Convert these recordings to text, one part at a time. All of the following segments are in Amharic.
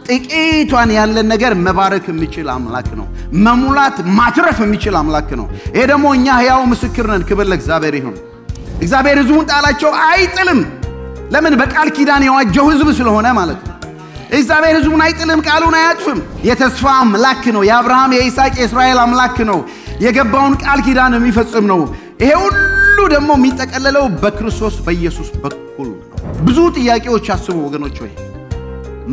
ጥቂቷን ያለን ነገር መባረክ የሚችል አምላክ ነው መሙላት ማትረፍ የሚችል አምላክ ነው ይሄ ደግሞ እኛ ሕያው ምስክር ነን ክብር ለእግዚአብሔር ይሁን እግዚአብሔር ሕዝቡን ጣላቸው አይጥልም ለምን በቃል ኪዳን የዋጀው ሕዝብ ስለሆነ ማለት ነው እግዚአብሔር ሕዝቡን አይጥልም ቃሉን አያጥፍም የተስፋ አምላክ ነው የአብርሃም የይስሐቅ የእስራኤል አምላክ ነው የገባውን ቃል ኪዳን የሚፈጽም ነው ይሄ ሁሉ ደግሞ የሚጠቀለለው በክርስቶስ በኢየሱስ በኩል ብዙ ጥያቄዎች አስቡ ወገኖች ሆይ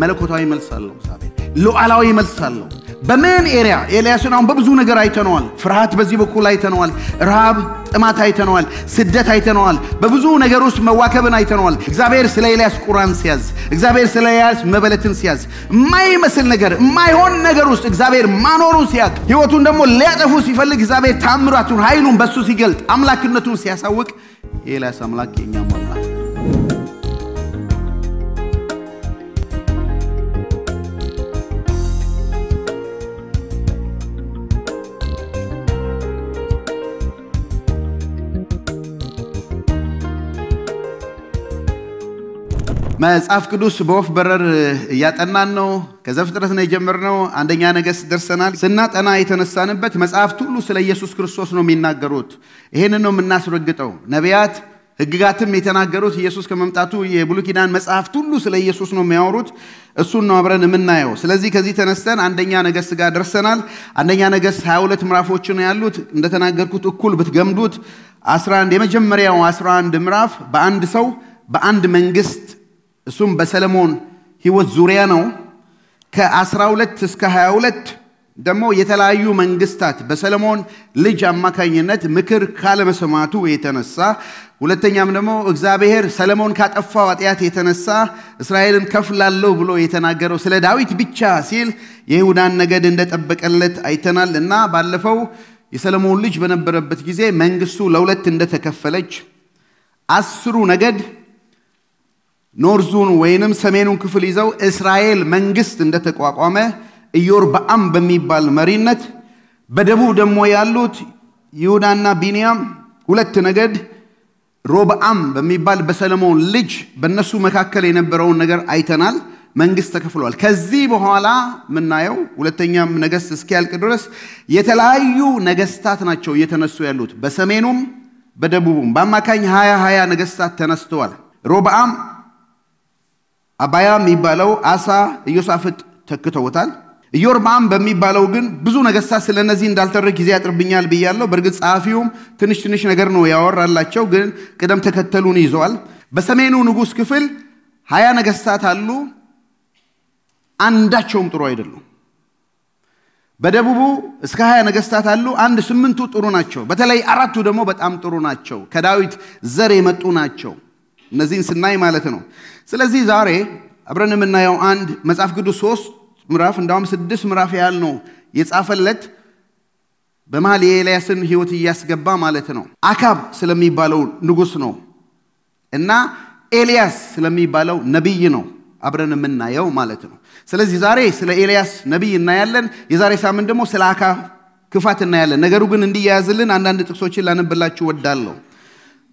መለኮታዊ መልስ አለው እግዚአብሔር ሉዓላዊ መልስ አለው በምን ኤሪያ ኤልያስን አሁን በብዙ ነገር አይተነዋል ፍርሃት በዚህ በኩል አይተነዋል ረሃብ ጥማት አይተነዋል ስደት አይተነዋል በብዙ ነገር ውስጥ መዋከብን አይተነዋል እግዚአብሔር ስለ ኤልያስ ቁራን ሲያዝ እግዚአብሔር ስለ ኤልያስ መበለትን ሲያዝ የማይመስል ነገር የማይሆን ነገር ውስጥ እግዚአብሔር ማኖሩን ሲያቅ ህይወቱን ደግሞ ሊያጠፉ ሲፈልግ እግዚአብሔር ታምራቱን ኃይሉን በሱ ሲገልጥ አምላክነቱን ሲያሳውቅ ኤልያስ አምላክ የኛ አምላክ መጽሐፍ ቅዱስ በወፍ በረር ያጠናን ነው ከዘፍጥረት ነው የጀመርነው አንደኛ ነገሥት ደርሰናል ስናጠና የተነሳንበት መጽሐፍት ሁሉ ስለ ኢየሱስ ክርስቶስ ነው የሚናገሩት ይሄንን ነው የምናስረግጠው ነቢያት ሕግጋትም የተናገሩት ኢየሱስ ከመምጣቱ የብሉይ ኪዳን መጽሐፍት ሁሉ ስለ ኢየሱስ ነው የሚያወሩት እሱን ነው አብረን የምናየው ስለዚህ ከዚህ ተነስተን አንደኛ ነገሥት ጋር ደርሰናል አንደኛ ነገሥት 22 ምዕራፎች ነው ያሉት እንደተናገርኩት እኩል ብትገምዱት 11 የመጀመሪያው 11 ምዕራፍ በአንድ ሰው በአንድ መንግስት እሱም በሰለሞን ህይወት ዙሪያ ነው ከ12 እስከ 22 ደግሞ የተለያዩ መንግስታት በሰለሞን ልጅ አማካኝነት ምክር ካለመስማቱ የተነሳ ሁለተኛም ደግሞ እግዚአብሔር ሰለሞን ካጠፋው ኃጢአት የተነሳ እስራኤልን ከፍላለሁ ብሎ የተናገረው ስለ ዳዊት ብቻ ሲል የይሁዳን ነገድ እንደተጠበቀለት አይተናልና ባለፈው የሰለሞን ልጅ በነበረበት ጊዜ መንግስቱ ለሁለት እንደተከፈለች 10 ነገድ ኖርዙን ወይንም ሰሜኑን ክፍል ይዘው እስራኤል መንግስት እንደተቋቋመ ኢዮርብዓም በሚባል መሪነት በደቡብ ደግሞ ያሉት ይሁዳና ቢንያም ሁለት ነገድ ሮብዓም በሚባል በሰለሞን ልጅ በእነሱ መካከል የነበረውን ነገር አይተናል መንግስት ተከፍሏል ከዚህ በኋላ ምናየው ሁለተኛም ነገሥት እስኪያልቅ ድረስ የተለያዩ ነገስታት ናቸው እየተነሱ ያሉት በሰሜኑም በደቡቡም በአማካኝ 20 ነገስታት ተነስተዋል ሮብዓም አባያ የሚባለው አሳ ኢዮሳፍጥ ተክተውታል ኢዮርብዓም በሚባለው ግን ብዙ ነገስታት ስለነዚህ እንዳልተረክ ጊዜ ያጥርብኛል ብያለሁ በርግጥ ጻፊውም ትንሽ ነገር ነው ያወራላቸው ግን ቀደም ተከተሉን ይዘዋል በሰሜኑ ንጉስ ክፍል 20 ነገስታት አሉ አንዳቸውም ጥሩ አይደሉም በደቡቡ እስከ 20 ነገስታት አሉ 8ቱ ጥሩ ናቸው በተለይ 4ቱ ደግሞ በጣም ጥሩ ናቸው ከዳዊት ዘር የመጡ ናቸው እነዚህን ስናይ ማለት ነው ስለዚህ ዛሬ አብረን የምናየው አንድ መጽሐፍ ቅዱስ 3 ምዕራፍ እንዳውም 6 ምዕራፍ ያህል ነው የጻፈለት በመሃል የኤልያስን ህይወት ያስገባ ማለት ነው አካብ ስለሚባለው ንጉስ ነው እና ኤልያስ ስለሚባለው ነብይ ነው አብረን የምናየው ማለት ነው ስለዚህ ዛሬ ስለ ኤልያስ ነብይ እናያለን የዛሬ ሳምንት ደግሞ ስለ አካብ ክፋት እናያለን ነገሩ ግን እንዲያያዝልን አንዳንድ ጥቅሶችን ላነብላችሁ ወዳለሁ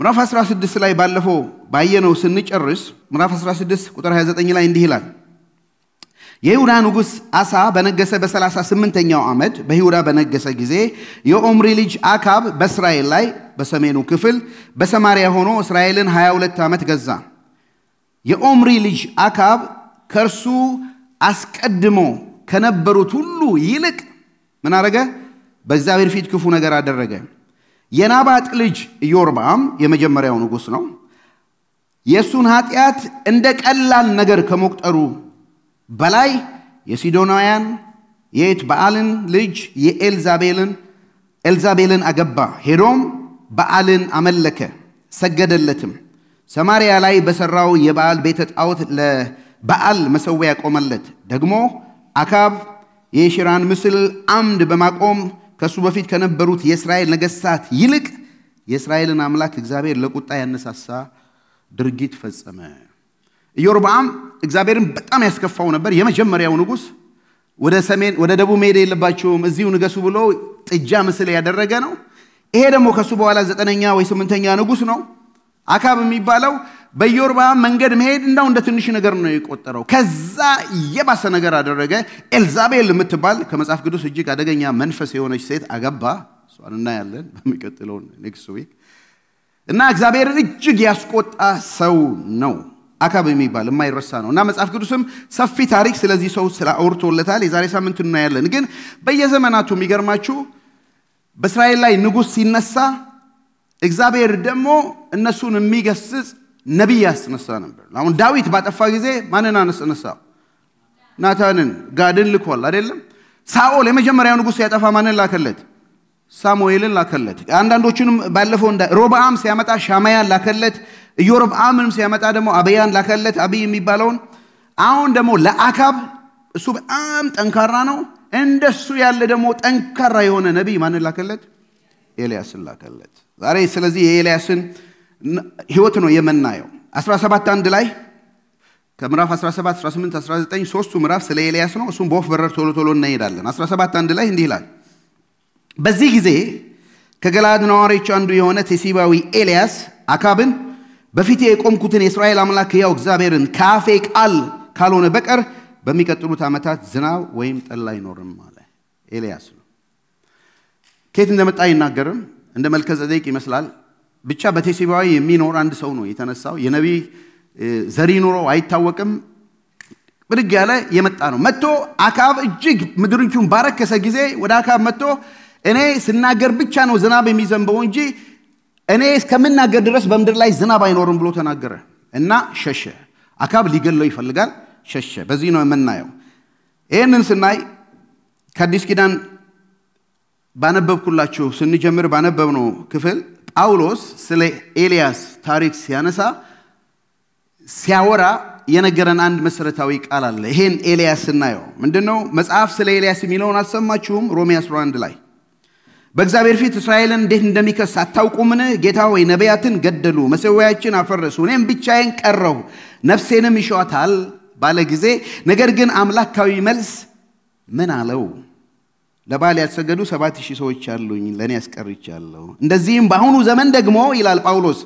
ምዕራፍ 16 ላይ ባለፈው ባየነው ስንጨርስ ምዕራፍ 16 ቁጥር 29 ላይ እንዲህ ይላል የይሁዳ ንጉስ አሳ በነገሰ በ38ኛው ዓመት በይሁዳ በነገሰ ጊዜ የኦምሪ ልጅ አካብ በእስራኤል ላይ በሰሜኑ ክፍል በሰማሪያ ሆኖ እስራኤልን 22 ዓመት ገዛ የኦምሪ ልጅ አካብ ከርሱ አስቀድሞ ከነበሩት ሁሉ ይልቅ ምን አረገ በእግዚአብሔር ፊት ክፉ ነገር አደረገ የናባጥ ልጅ ኢዮርብዓም የመጀመሪያው ንጉስ ነው የሱን ኃጢአት እንደ ቀላል ነገር ከመቁጠሩ በላይ የሲዶናውያን የኤትበዓልን ልጅ ኤልዛቤልን አገባ ሄዶም በዓልን አመለከ ሰገደለትም ሰማሪያ ላይ በሰራው የበዓል ቤተ ጣዖት ለበዓል መሰዊያ ቆመለት ደግሞ አካብ የሽራን ምስል አምድ በማቆም ከሱ በፊት ከነበሩት የእስራኤል ነገስታት ይልቅ የእስራኤልን አምላክ እግዚአብሔር ለቁጣ ያነሳሳ ድርጊት ፈጸመ ኢዮርብዓም እግዚአብሔርን በጣም ያስከፋው ነበር የመጀመሪያው ንጉስ ወደ ሰሜን ወደ ደቡብ መሄድ የለባቸውም እዚሁ ንገሱ ብሎ ጥጃ ምስል ያደረገ ነው ይሄ ደግሞ ከሱ በኋላ 9ኛ ወይ 8ኛ ንጉስ ነው አካብ የሚባለው በኢዮርብዓም መንገድ መሄድ እንዳው እንደ ትንሽ ነገር ነው የቆጠረው ከዛ የባሰ ነገር አደረገ ኤልዛቤል የምትባል ከመጽሐፍ ቅዱስ እጅግ አደገኛ መንፈስ የሆነች ሴት አገባ እሷን እናያለን በሚቀጥለው ኔክስት ዊክ እና እግዚአብሔር እጅግ ያስቆጣ ሰው ነው አካብ የሚባል የማይረሳ ነውና መጽሐፍ ቅዱስም ሰፊ ታሪክ ስለዚህ ሰው አውርቶለታል የዛሬ ሳምንት እናያለን ግን በየዘመናቱ የሚገርማችሁ በእስራኤል ላይ ንጉስ ሲነሳ እግዚአብሔር ደግሞ እነሱን የሚገስጽ ነብይ ያስነሳ ነበር አሁን ዳዊት ባጠፋ ጊዜ ማንን አነሳው ናታንን ጋድን ልኮል አይደለም ሳኦል የመጀመሪያው ንጉስ ያጠፋ ማንን ላከለት ሳሙኤልን ላከለት አንዳንዶቹንም ባለፈው እንደ ሮብዓም ሲያመጣ ሻማያን ላከለት ኢዮርብዓምንም ሲያመጣ ደግሞ አብያን ላከለት አብይ የሚባለውን አሁን ደግሞ ለአካብ እሱ በጣም ጠንካራ ነው እንደሱ ያለ ደግሞ ጠንካራ የሆነ ነብይ ማንን ላከለት ኤልያስን ላከለት ዛሬ ስለዚህ የኤልያስን ህይወት ነው የምናየው 17:1 ላይ ከምዕራፍ 17 18 19 ሶስቱ ምዕራፍ ስለ ኤልያስ ነው እሱም በወፍ በረር ቶሎ እናሄዳለን 17:1 ላይ እንዲህ ይላል በዚህ ጊዜ ከገላድ ነዋሪዎች አንዱ የሆነ ቴሲባዊ ኤልያስ አካብን በፊቴ የቆምኩትን የእስራኤል አምላክ ያው እግዚአብሔርን ካፌ ቃል ካልሆነ በቀር በሚቀጥሉት ዓመታት ዝናብ ወይም ጠል አይኖርም አለ ኤልያስ ነው ከየት እንደመጣ ይናገርም እንደ መልከዘዴቅ ይመስላል ብቻ በቴሲባዊ የሚኖር አንድ ሰው ነው የተነሳው የነብይ ዘሪ ኑሮ አይታወቅም ብድግ ያለ የመጣ ነው መጥቶ አካብ እጅግ ምድሪቱን ባረከሰ ጊዜ ወደ አካብ መጥቶ እኔ ስናገር ብቻ ነው ዝናብ የሚዘንበው እንጂ እኔ እስከምናገር ድረስ በመድር ላይ ዝናብ አይኖርም ብሎ ተናገረ እና ሸሸ አካብ ሊገለው ይፈልጋል ሸሸ በዚህ ነው የምናየው ይሄንን ስናይ ከአዲስ ኪዳን ባነበብኩላችሁ ስንጀምር ባነበብነው ክፍል ጳውሎስ ስለ ኤልያስ ታሪክ ሲያወራ የነገረን አንድ መሰረታዊ ቃል አለ ይሄን ኤልያስ እናየው ምንድነው መጽሐፍ ስለ ኤልያስ የሚለውን አልሰማችሁም ሮሜ 11 ላይ በእግዚአብሔር ፊት እስራኤልን እንዴት እንደሚከስ አታውቁምን ጌታ ወይ ነቢያትን ገደሉ መሠዊያዎችን አፈረሱ እኔም ብቻዬን ቀረሁ ነፍሴንም ይሻታል ባለ ጊዜ ነገር ግን አምላካዊ መልስ ምን አለው ለባል ያሰገዱ 7000 ሰዎች አሉኝ ለኔ ያስቀርቻለሁ እንደዚህም በአሁኑ ዘመን ደግሞ ይላል ጳውሎስ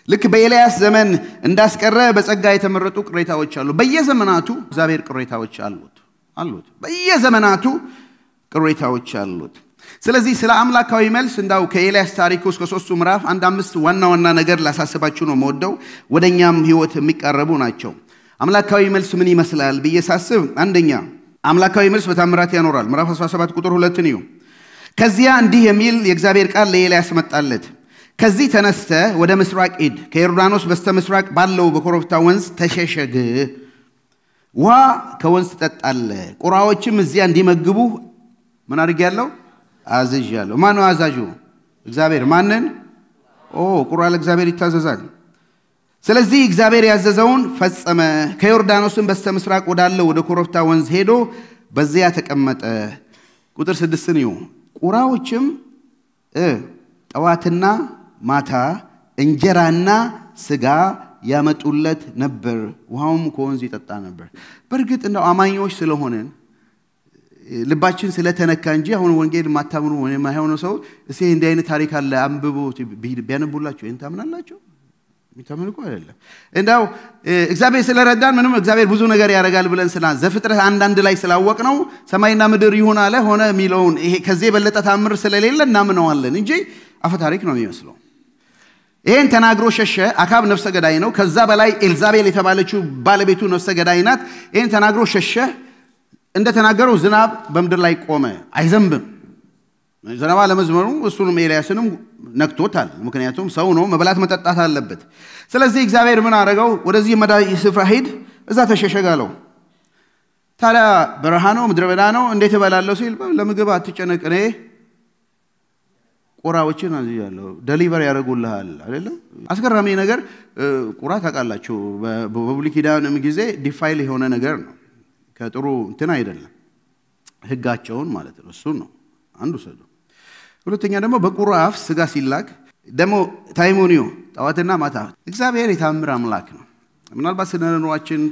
ልክ በኤልያስ ዘመን እንዳስቀረ በጸጋ የተመረጡ ቅሬታዎች አሉ በየዘመናቱ እግዚአብሔር ቅሬታዎች አሉት በየዘመናቱ ቅሬታዎች አሉት ስለዚህ ስለ አምላካዊ መልስ እንዳው ከኤልያስ ታሪክ ውስጥ ከሶስቱ ምዕራፍ አንድ አምስት ዋና ነገር ላሳስባችሁ ነው መወደው ወደኛም ህይወት የሚቀርቡ ናቸው አምላካዊ መልስ ምን ይመስላል በየሳስብ አንደኛ አምላካዊ መልስ በታምራት ያኖራል ምዕራፍ 17 ቁጥር 2 ነው ከዚያ እንዲህ የሚል የእግዚአብሔር ቃል ለኤልያስ መጣለት ከዚህ ተነስተ ወደ ምስራቅ ሂድ ከዮርዳኖስ በስተምስራቅ ባለው በኮረብታ ወንዝ ተሸሸግ ውሃ ከወንዝ ተጠጣለ ቁራዎችም እዚያ እንዲመግቡ ምን አድርጌያለሁ አዝዣለሁ ማን ነው አዛዡ እግዚአብሔር ማንን ቁራ ለእግዚአብሔር ይታዘዛል ስለዚህ እግዚአብሔር ያዘዘውን ፈጸመ ከዮርዳኖስም በስተምስራቅ ወዳለው ወደ ኮረብታ ወንዝ ሄዶ በዚያ ተቀመጠ ቁጥር 6 ነው ቁራዎችም ጠዋትና ማታ እንጀራና ስጋ ያመጡለት ነበር ውሃውም ከወንዝ ይጠጣ ነበር በርግጥ እንደው አማኞች ስለሆነን ልባችን ስለተነካ እንጂ አሁን ወንጌል ማታምኑ ወይ ማይሆነው ሰው እሴ እንደ አይነት ታሪክ አለ አንብቦ ቢያነቡላችሁ እንታምናላችሁ ሚታምኑ አይደለም እንደው እግዚአብሔር ስለረዳን ምንም እግዚአብሔር ብዙ ነገር ያደርጋል ብለን ዘፍጥረት አንድ ላይ ስላወቅ ነው ሰማይና ምድር ይሁን አለ ሆነ ሚለውን ይሄ ከዚህ የበለጠ ታምር ስለሌለ እናምነዋለን እንጂ አፈ ታሪክ ነው የሚመስለው ይሄን ተናግሮ ሸሸ አካብ ነፍሰ ገዳይ ነው ከዛ በላይ ኤልዛቤል የተባለችው ባለቤቱ ነፍሰ ገዳይ ናት ይሄን ተናግሮ ሸሸ እንደ ተናገረው ዝናብ በመድር ላይ ቆመ አይዘንብም ዝናብ አለመዝመሩ እሱንም ኤልያስንም ነክቶታል ምክንያቱም ሰው ነው መብላት መጠጣት አለበት ስለዚህ እግዚአብሔር ምን አረጋው ወደዚህ መዳይ ስፍራ ሄድ እዛ ተሸሸጋለው ታዲያ በረሃ ነው ምድረ በዳ ነው እንዴት ይበላለው ሲል ለምግብ አትጨነቅ እኔ ቁራዎችን አዝያለሁ ዴሊቨር ያደርጉልሃል አይደለም አስገራሚ ነገር ቁራ ታውቃላችሁ በብሉይ ኪዳንም ጊዜ ዲፋይል የሆነ ነገር ነው ከጥሩ እንትን አይደለም ህጋቸውን ማለት ነው እሱ ነው አንዱ ሰው ሁለተኛ ደግሞ በቁራ አፍ ስጋ ሲላክ ደግሞ ታይሞኒዮ ጠዋትና ማታ እግዚአብሔር የታምር አምላክ ነው ምናልባት ስለነዋችን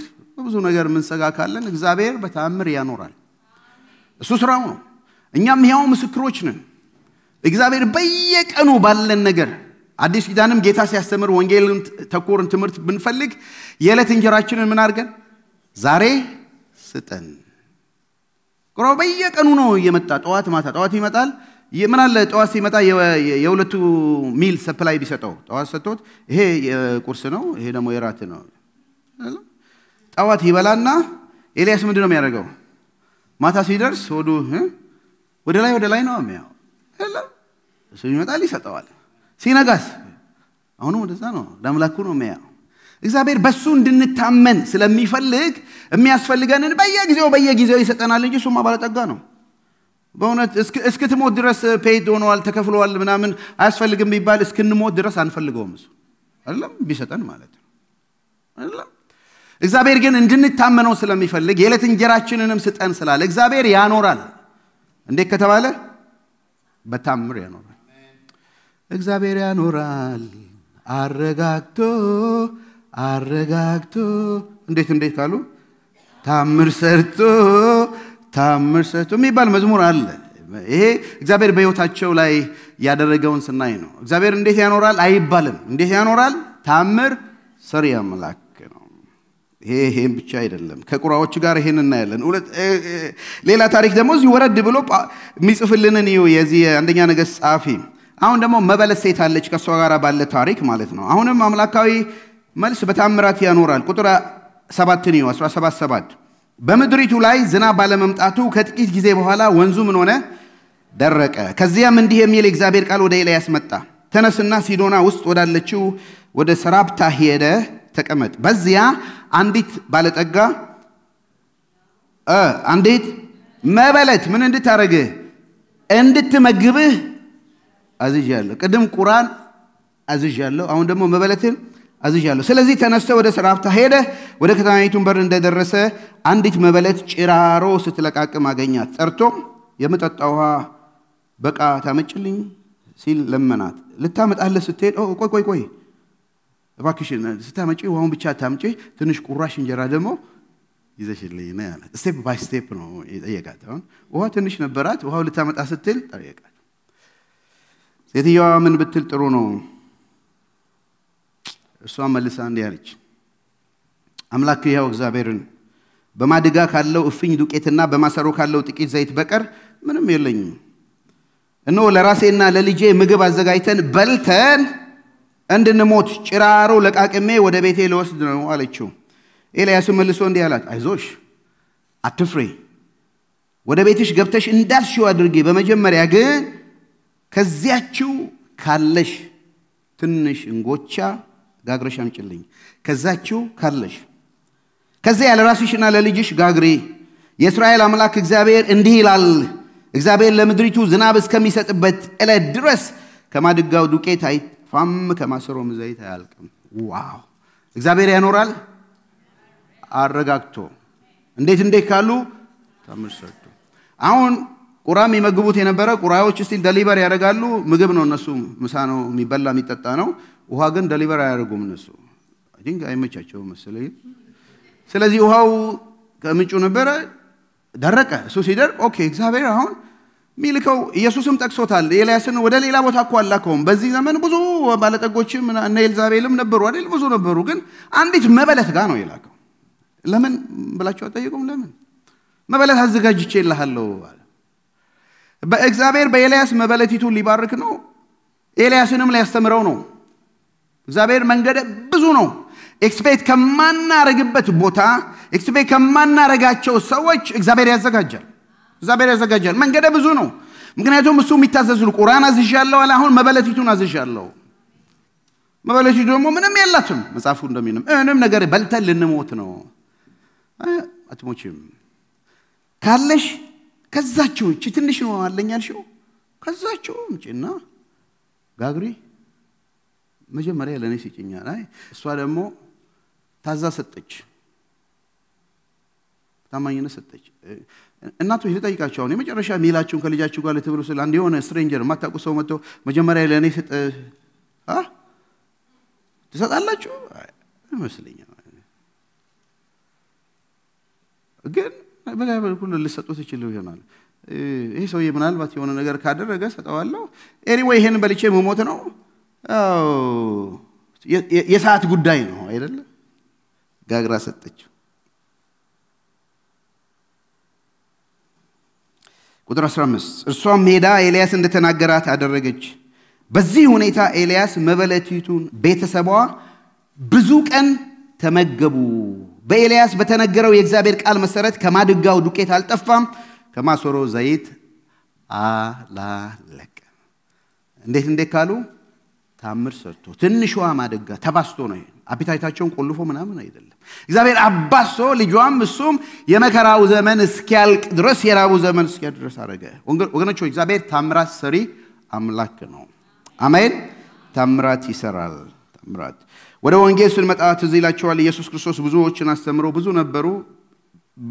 ብዙ ነገር ምን ሰጋ ካለን እግዚአብሔር በታምር ያኖራል እሱ ስራው ነው እኛም ያው ምስክሮች ነን እግዚአብሔር በየቀኑ ባለን ነገር አዲስ ኪዳንም ጌታ ሲያስተምር ወንጌልን ተኮርን ትምህርት ብንፈልግ የዕለት እንጀራችንን ምን አድርገን ዛሬ ስጠን ቁራው በየቀኑ ነው እየመጣ ጠዋት ማታ ጠዋት ይመጣል ምን አለ ጠዋት ሲመጣ የሁለቱ ሚል ሰፕላይ ቢሰጠው ጠዋት ሰጥቶት ይሄ የቁርስ ነው ይሄ ደግሞ የራት ነው ጠዋት ይበላና ኤልያስ ምንድነው የሚያደርገው ማታ ሲደርስ ወደ ላይ ነው የሚያው እሱ ይመጣል ይሰጠዋል ሲነጋስ አሁን ወደዛ ነው ለአምላኩ ነው የሚያው እግዚአብሔር በሱ እንድንታመን ስለሚፈልግ የሚያስፈልገንን በየጊዜው ይሰጠናል እንጂ እሱማ ባለጠጋ ነው በእውነት እስክትሞት ድረስ ፔይድ ሆኗል ተከፍሏል ምናምን አያስፈልግም ቢባል እስክንሞት ድረስ አንፈልገውም እሱ አይደለም ቢሰጠን ማለት ነው አይደለም እግዚአብሔር ግን እንድንታመነው ስለሚፈልግ የዕለት እንጀራችንንም ስጠን ስላለ እግዚአብሔር ያኖራል እንዴት ከተባለ በታምር ያኖራል እግዚአብሔር ያኖራል አረጋግቶ እንዴት ካሉ ታምር ሰርቶ የሚባል መዝሙር አለ ይሄ እግዚአብሔር በሕይወታቸው ላይ ያደረገውን ስናይ ነው እግዚአብሔር እንዴት ያኖራል አይባልም እንዴት ያኖራል ታምር ሰሪ አምላክ ነው ይሄን ብቻ አይደለም ከቁራዎች ጋር ይሄን እናያለን ሌላ ታሪክ ደግሞ እዚህ ወረድ ብሎ የሚጽፍልንን የዚህ አንደኛ ነገሥት ጻፊ አሁን ደግሞ መበለት ሴት አለች ከሷ ጋር ባለ ታሪክ ማለት ነው አሁንም አምላካዊ መልስ በታምራት ያኖራል ቁጥር 7 ነው 17 በመድሪቱ ላይ ዝናብ ባለመምጣቱ ከጥቂት ጊዜ በኋላ ወንዙ ምን ሆነ ደረቀ ከዚያም እንዲህ የሚል እግዚአብሔር ቃል ወደ ኤልያስ መጣ ተነስና ሲዶና ውስጥ ወዳለችው ወደ ሰራፕታ ሄደ ተቀመጥ በዚያ አንዲት ባለጠጋ አንዲት መበለት ምን እንድታረግ እንድትመግብህ አዝዣለሁ ቅድም ቁራን አዝዣለሁ አሁን ደግሞ መበለትን አዝዣለሁ ስለዚህ ተነስተ ወደ ሰራፕታ ሄደ ወደ ከተማይቱን በር እንደደረሰ አንዲት መበለት ጭራሮ ስትለቃቅም አገኛት ጠርቶ የምጠጣው ውሃ በቃ ታመጭልኝ ሲል ለመናት ልታመጣለህ ስትሄድ ቆይ እባክሽ ስታመጪ ውሃውን ብቻ ታምጪ ትንሽ ቁራሽ እንጀራ ደግሞ ይዘሽልኝ ነው ያላት ስቴፕ ባይ ስቴፕ ነው የጠየቃት ውሃ ትንሽ ነበራት ውሃው ልታመጣ ስትል ጠየቃት ሴትየዋ ምን ብትል ጥሩ ነው እሷ መልሳ እንዲህ አለች አምላክ ይኸው እግዚአብሔርን በማድጋ ካለው እፍኝ ዱቄትና በማሰሮ ካለው ጥቂት ዘይት በቀር ምንም የለኝም እነሆ ለራሴና ለልጄ ምግብ አዘጋጅተን በልተን እንድንሞት ጭራሮ ለቃቅሜ ወደ ቤቴ ልወስድ ነው አለችው ኤልያስ መልሶ እንዲህ አላት አይዞሽ አትፍሪ ወደ ቤትሽ ገብተሽ እንዳልሽው አድርጊ በመጀመሪያ ግን ከዚያችሁ ካለሽ ትንሽ እንጎቻ ጋግረሽ አምጪልኝ ከዛችሁ ካለሽ ከዚያ ለራስሽና ለልጅሽ ጋግሪ የእስራኤል አምላክ እግዚአብሔር እንዲህ ይላል እግዚአብሔር ለምድሪቱ ዝናብ እስከሚሰጥበት ዕለት ድረስ ከማድጋው ዱቄት አይጠፋም ከማሰሮም ዘይት አያልቅም ዋው እግዚአብሔር ያኖራል አረጋግቶ እንዴት ካሉ ታምር ሰርቶ አሁን ቁራም ይመግቡት የነበረ ቁራዎች ስቲል ዴሊቨር ያደርጋሉ ምግብ ነው እነሱ ምሳ ነው የሚበላ የሚጠጣ ነው ውሃ ግን ዴሊቨር አያደርጉም እነሱ አይንክ አይመቻቸው መሰለኝ ስለዚህ ውሃው ከምንጩ ነበረ ደረቀ እሱ ሲደርቅ ኦኬ እግዚአብሔር አሁን ሚልከው ኢየሱስም ጠቅሶታል ኤልያስን ወደ ሌላ ቦታ እኮ አላከውም በዚህ ዘመን ብዙ ባለጠጎችም እና ኤልዛቤልም ነበሩ አይደል ብዙ ነበሩ ግን አንዲት መበለት ጋር ነው የላከው ለምን ብላችሁ አጠይቁም ለምን መበለት አዘጋጅቼልሃለሁ በእግዚአብሔር በኤልያስ መበለቲቱን ሊባርክ ነው ኤልያስንም ሊያስተምረው ነው እግዚአብሔር መንገድ ብዙ ነው ኤክስፔክት ከማናረግበት ቦታ ኤክስፔክት ከማናረጋቸው ሰዎች እግዚአብሔር ያዘጋጃል መንገድ ብዙ ነው ምክንያቱም እሱ የሚታዘዙ ቁርአን አዝዣለሁ አለ አሁን መበለቲቱን አዝዣለሁ መበለቲቱ ደግሞ ምንም የላትም መጽሐፉ እንደሚንም ምንም ነገር በልተን ልንሞት ነው አትሞችም ካለሽ ከዛችሁ እቺ ትንሽ ነው አለኛልሽው ከዛችሁ እምጪና ጋግሪ መጀመሪያ ለኔ ሲጭኛል አይ እሷ ደግሞ ታዛ ሰጠች ታማኝነት ሰጠች እናቶች ልጠይቃቸው አሁን የመጨረሻ ሚላችሁን ከልጃችሁ ጋር ልትብሉ ስለ አንድ የሆነ ስትሬንጀር ማታውቁ ሰው መጥቶ መጀመሪያ ለኔ ሰጠ ትሰጣላችሁ አይመስልኝም ግን በላበል ሁሉ ልሰጡት ይችላል ይሆናል ይሄ ሰውዬ ምናልባት የሆነ ነገር ካደረገ ሰጣዋለሁ ኤኒዌይ ይሄን በልቼ መሞት ነው የሰዓት ጉዳይ ነው አይደል ጋግራ ሰጠችው ቁጥር 15 እርሷም ሄዳ ኤልያስ እንደተናገራት አደረገች በዚህ ሁኔታ ኤልያስ መበለቲቱን ቤተሰቧ ብዙ ቀን ተመገቡ በኤልያስ በተነገረው የእግዚአብሔር ቃል መሰረት ከማድጋው ዱቄት አልጠፋም ከማሰሮ ዘይት አላለቀ እንዴት ካሉ ታምር ሰርቶ ትንሽዋ ማድጋ ተባስቶ ነው አፒታይታቸውን ቆልፎ ምናምን አይደለም እግዚአብሔር አባሶ ልጇም እሱም የመከራው ዘመን እስኪያልቅ ድረስ የራቡ ዘመን እስኪያልቅ ድረስ አረገ ወገኖች እግዚአብሔር ታምራት ሰሪ አምላክ ነው አሜን ታምራት ይሰራል ታምራት ወደ ወንጌል ስንመጣ ትዝ ይላችኋል ኢየሱስ ክርስቶስ ብዙዎችን አስተምሮ ብዙ ነበሩ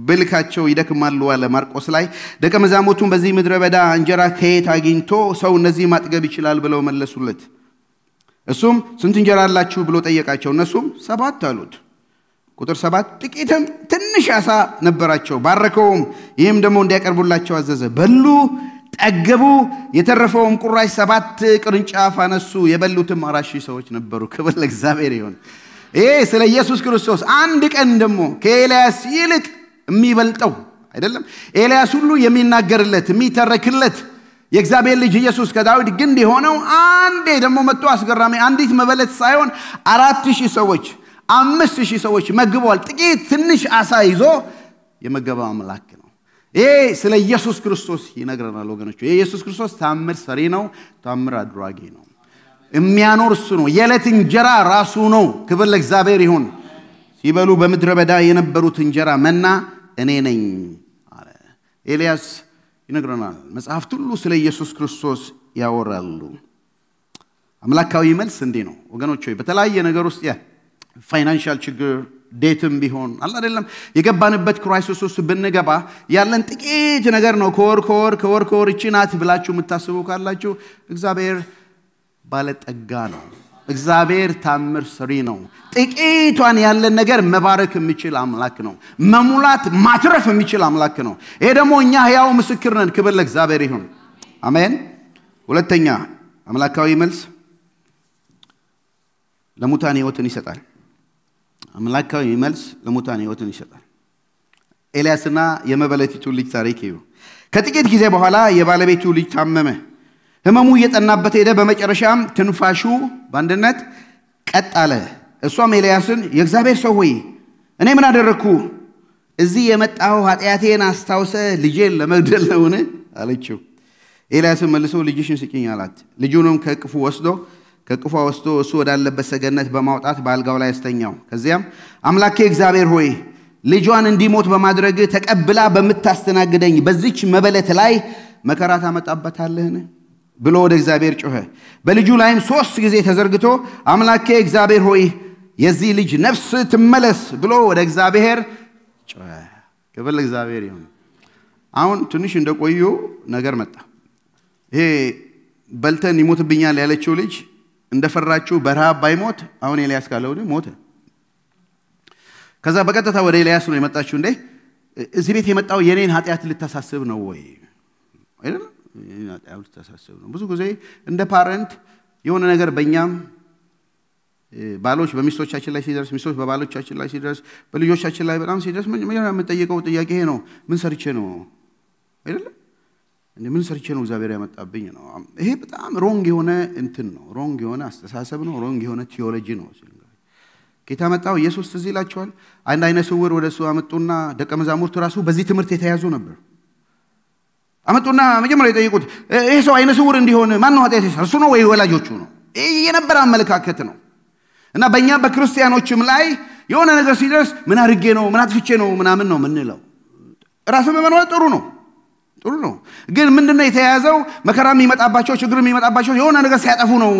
በልካቸው ይደክማሉ አለ ማርቆስ ላይ ደቀ መዛሙርቱን በዚህ ምድረ በዳ እንጀራ ከየት አግኝቶ ሰው እነዚህ ማጥገብ ይችላል ብለው መለሱለት እሱም ስንት እንጀራ አላችሁ ብሎ ጠየቃቸው እነሱም 7 አሉት ቁጥር 7 ጥቂትም ትንሽ አሳ ነበራቸው ባረከውም ይህም ደግሞ እንዲያቀርቡላቸው አዘዘ በሉ ጠገቡ የተረፈውም ቁራሽ 7 ቅርንጫፍ አነሱ የበሉትም 4000 ሰዎች ነበሩ ክብር ለእግዚአብሔር ይሁን ስለ ኢየሱስ ክርስቶስ አንድ ቀን ደግሞ ከኤልያስ ይልቅ የሚበልጠው አይደለም ኤልያስ ሁሉ የሚናገርለት የሚተረክለት የእግዚአብሔር ልጅ ኢየሱስ ከዳዊት ግንድ የሆነው አንዴ ደግሞ መጥቶ አስገራሚ አንዲት መበለት ሳይሆን 4000 ሰዎች 5000 ሰዎች መግቧል ጥቂት ትንሽ አሳ ይዞ የመገባው አምላክ ነው ስለ ኢየሱስ ክርስቶስ ይነግረናል ወገኖች ኢየሱስ ክርስቶስ ታምር ሰሪ ነው ታምር አድራጊ ነው የሚያኖር እሱ ነው የዕለት እንጀራ ራሱ ነው ክብር ለእግዚአብሔር ይሁን ሲበሉ በምድረ በዳ የነበሩት እንጀራ መና እኔ ነኝ አለ ኤልያስ ይነግረናል መጽሐፍት ሁሉ ስለ ኢየሱስ ክርስቶስ ያወራሉ አምላካዊ መልስ እንዴ ነው ወገኖች በተለያየ ነገር ውስጥ ፋይናንሻል ችግር ዴትም ቢሆን አላ አይደለም የገባንበት ክራይሲስ ውስጥ ብንገባ ያለን ጥቂት ነገር ነው ኮር እቺናት ብላችሁ የምታስቡ ካላችሁ እግዚአብሔር ባለጠጋ ነው እግዚአብሔር ታምር ሰሪ ነው ጥቂቷን ያለን ነገር መባረክ የሚችል አምላክ ነው መሙላት ማትረፍ የሚችል አምላክ ነው ይሄ ደግሞ እኛ ሕያው ምስክር ነን ክብር ለእግዚአብሔር ይሁን አሜን ሁለተኛ አምላካዊ መልስ ለሙታን ሕይወትን ይሰጣል አምላካዊ መልስ ለሙታን ሕይወትን ይሰጣል ኤልያስና የመበለቲቱ ልጅ ታሪክ ይሁ ከጥቂት ጊዜ በኋላ የባለቤቱ ልጅ ታመመ ህመሙ እየጠናበት ሄደ በመጨረሻም ትንፋሹ ባንድነት ቀጥ አለ እሷም ኤልያስን የእግዚአብሔር ሰው ሆይ እኔ ምን አደረኩ እዚህ የመጣው ኃጢያቴን አስታውሰ ልጄን ለመግደል ነውን አለችው ኤልያስም መልሶ ልጅሽን ስጪኝ አላት ልጁንም ከቅፉ ወስዶ እሱ ወዳለበት ሰገነት በማውጣት በአልጋው ላይ አስተኛው ከዚያም አምላኬ እግዚአብሔር ሆይ ልጇን እንዲሞት በማድረግ ተቀብላ በመታስተናግደኝ በዚች መበለት ላይ መከራ ታመጣበታለህን ብሎ ወደ እግዚአብሔር ጮኸ በልጁ ላይም 3 ጊዜ ተዘርግቶ አምላኬ እግዚአብሔር ሆይ የዚህ ልጅ ነፍስ ትመለስ ብሎ ወደ እግዚአብሔር ጮኸ ክብር ለእግዚአብሔር ይሁን አሁን ትንሽ እንደቆዩ ነገር መጣ ይሄ በልተን ይሞትብኛል ያለችው ልጅ እንደፈራችው በረሃብ ባይሞት አሁን ኤልያስ ካለው ሞተ ከዛ በቀጥታ ወደ ኤልያስ ነው የመጣችው እንዴ እዚህ ቤት የመጣው የኔን ኃጢያት ልታሳስብ ነው ወይ አይደል ኃጢያት ልታሳስብ ነው ብዙ ጊዜ እንደ ፓረንት የሆነ ነገር በእኛም ባሎች በሚስቶቻችን ላይ ሲደርስ ሚስቶች በባሎቻችን ላይ ሲደርስ በልጆቻችን ላይ በጣም ሲደርስ ምን የምንጠይቀው ጥያቄ ይሄ ነው ምን ሰርቼ ነው አይደል ምን ሰርቼ ነው እግዚአብሔር ያመጣብኝ ነው ይሄ በጣም ሮንግ የሆነ እንትን ነው ሮንግ የሆነ አስተሳሰብ ነው ሮንግ የሆነ ቲዮሎጂ ነው ጌታ መጣው ኢየሱስ ትዝ ይላችኋል አንድ አይነ ስውር ወደሱ አመጡና ደቀ መዛሙርቱ ራሱ በዚህ ትምህርት የተያዙ ነበር አመጡና መጀመሪያ የጠየቁት ይሄ ሰው አይነ ስውር እንዲሆን ማን ነው ኃጢአት የሰራው እሱ ነው ወይ ወላጆቹ ነው ይሄ የነበረ አመለካከት ነው እና በእኛ በክርስቲያኖችም ላይ የሆነ ነገር ሲደርስ ምን አድርጌ ነው ምን አጥፍቼ ነው ምናምን ነው ምንለው ራስን መመርመር ጥሩ ነው ግን ምንድነው የተያዘው መከራ የሚመጣባቸው ችግር የሚመጣባቸው የሆነ ነገር ሲያጠፉ ነው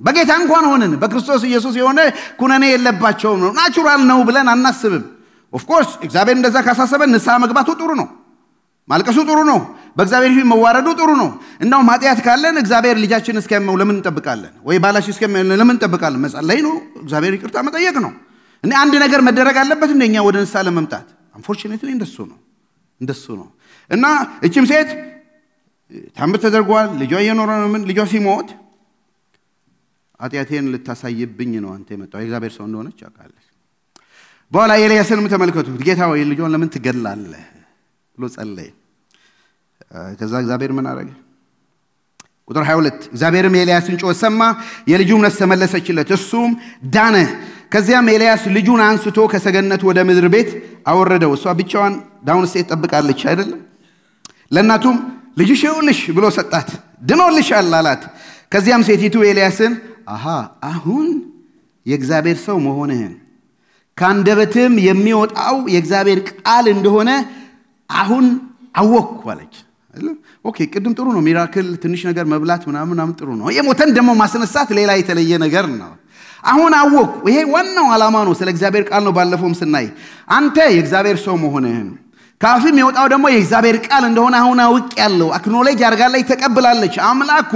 በጌታ እንኳን ሆነን በክርስቶስ ኢየሱስ የሆነ ኩነኔ የለባቸው ነው ናቹራል ነው ብለን አናስብም ኦፍ ኮርስ እግዚአብሔር እንደዛ ካሳሰበን ንስሐ መግባቱ ጥሩ ነው ማልቀሱ ጥሩ ነው በእግዚአብሔር ፊት መዋረዱ ጥሩ ነው እንደው ኃጢአት ካለን እግዚአብሔር ልጃችን እስከሚያመው ለምን እንጠብቃለን ወይ ባላሽ እስከሚያመው ለምን እንጠብቃለን መጸለይ ነው እግዚአብሔር ይቅርታ መጠየቅ ነው እና አንድ ነገር መደረግ አለበት እንደኛ ወደ ንስሐ ለመምጣት አንፎርቹኔትሊ እንደሱ ነው እና እቺም ሴት ታምር ተደርጓል ልጇ እየኖረ ነው ምን ልጇ ሲሞት ኃጢአቴን ልታሳይብኝ ነው አንተ የመጣው የእግዚአብሔር ሰው እንደሆነች ያውቃለች በኋላ ኤልያስንም ተመልከቱት ጌታ ሆይ ልጇን ለምን ትገላለህ ብሎ ጸለየ ከዛ እግዚአብሔር ምን አደረገ ቁጥር 22 እግዚአብሔርም ኤልያስን ጮህ ሰማ የልጁም ነፍስ ተመለሰችለት እሱም ዳነ ከዚያም ኤልያስ ልጁን አንስቶ ከሰገነት ወደ ምድር ቤት አወረደው እሷ ብቻዋን ዳውን ስቴት ተጠብቃለች አይደለም ለእናቱም ልጅሽ ይውልሽ ብሎ ሰጣት ድኖልሻል አላት ከዚያም ሴቲቱ ኤልያስን አሁን የእግዚአብሔር ሰው መሆንህን ካንደበትም የሚወጣው የእግዚአብሔር ቃል እንደሆነ አሁን አወቅኩ አለች ኦኬ ቅድም ጥሩ ነው ሚራክል ትንሽ ነገር መብላት ምናምን ጥሩ ነው የሞተን ደሞ ማስነሳት ሌላ የተለየ ነገር ነው አሁን አወቅኩ ይሄ ዋናው ዓላማ ነው ስለ እግዚአብሔር ቃል ነው ባለፈውም ስናይ አንተ የእግዚአብሔር ሰው መሆንህን ካፍም የወጣው ደሞ የእግዚአብሔር ቃል እንደሆነ አሁን አውቄያለሁ አክኖሌጅ አርጋለች ተቀብላለች አምላኩ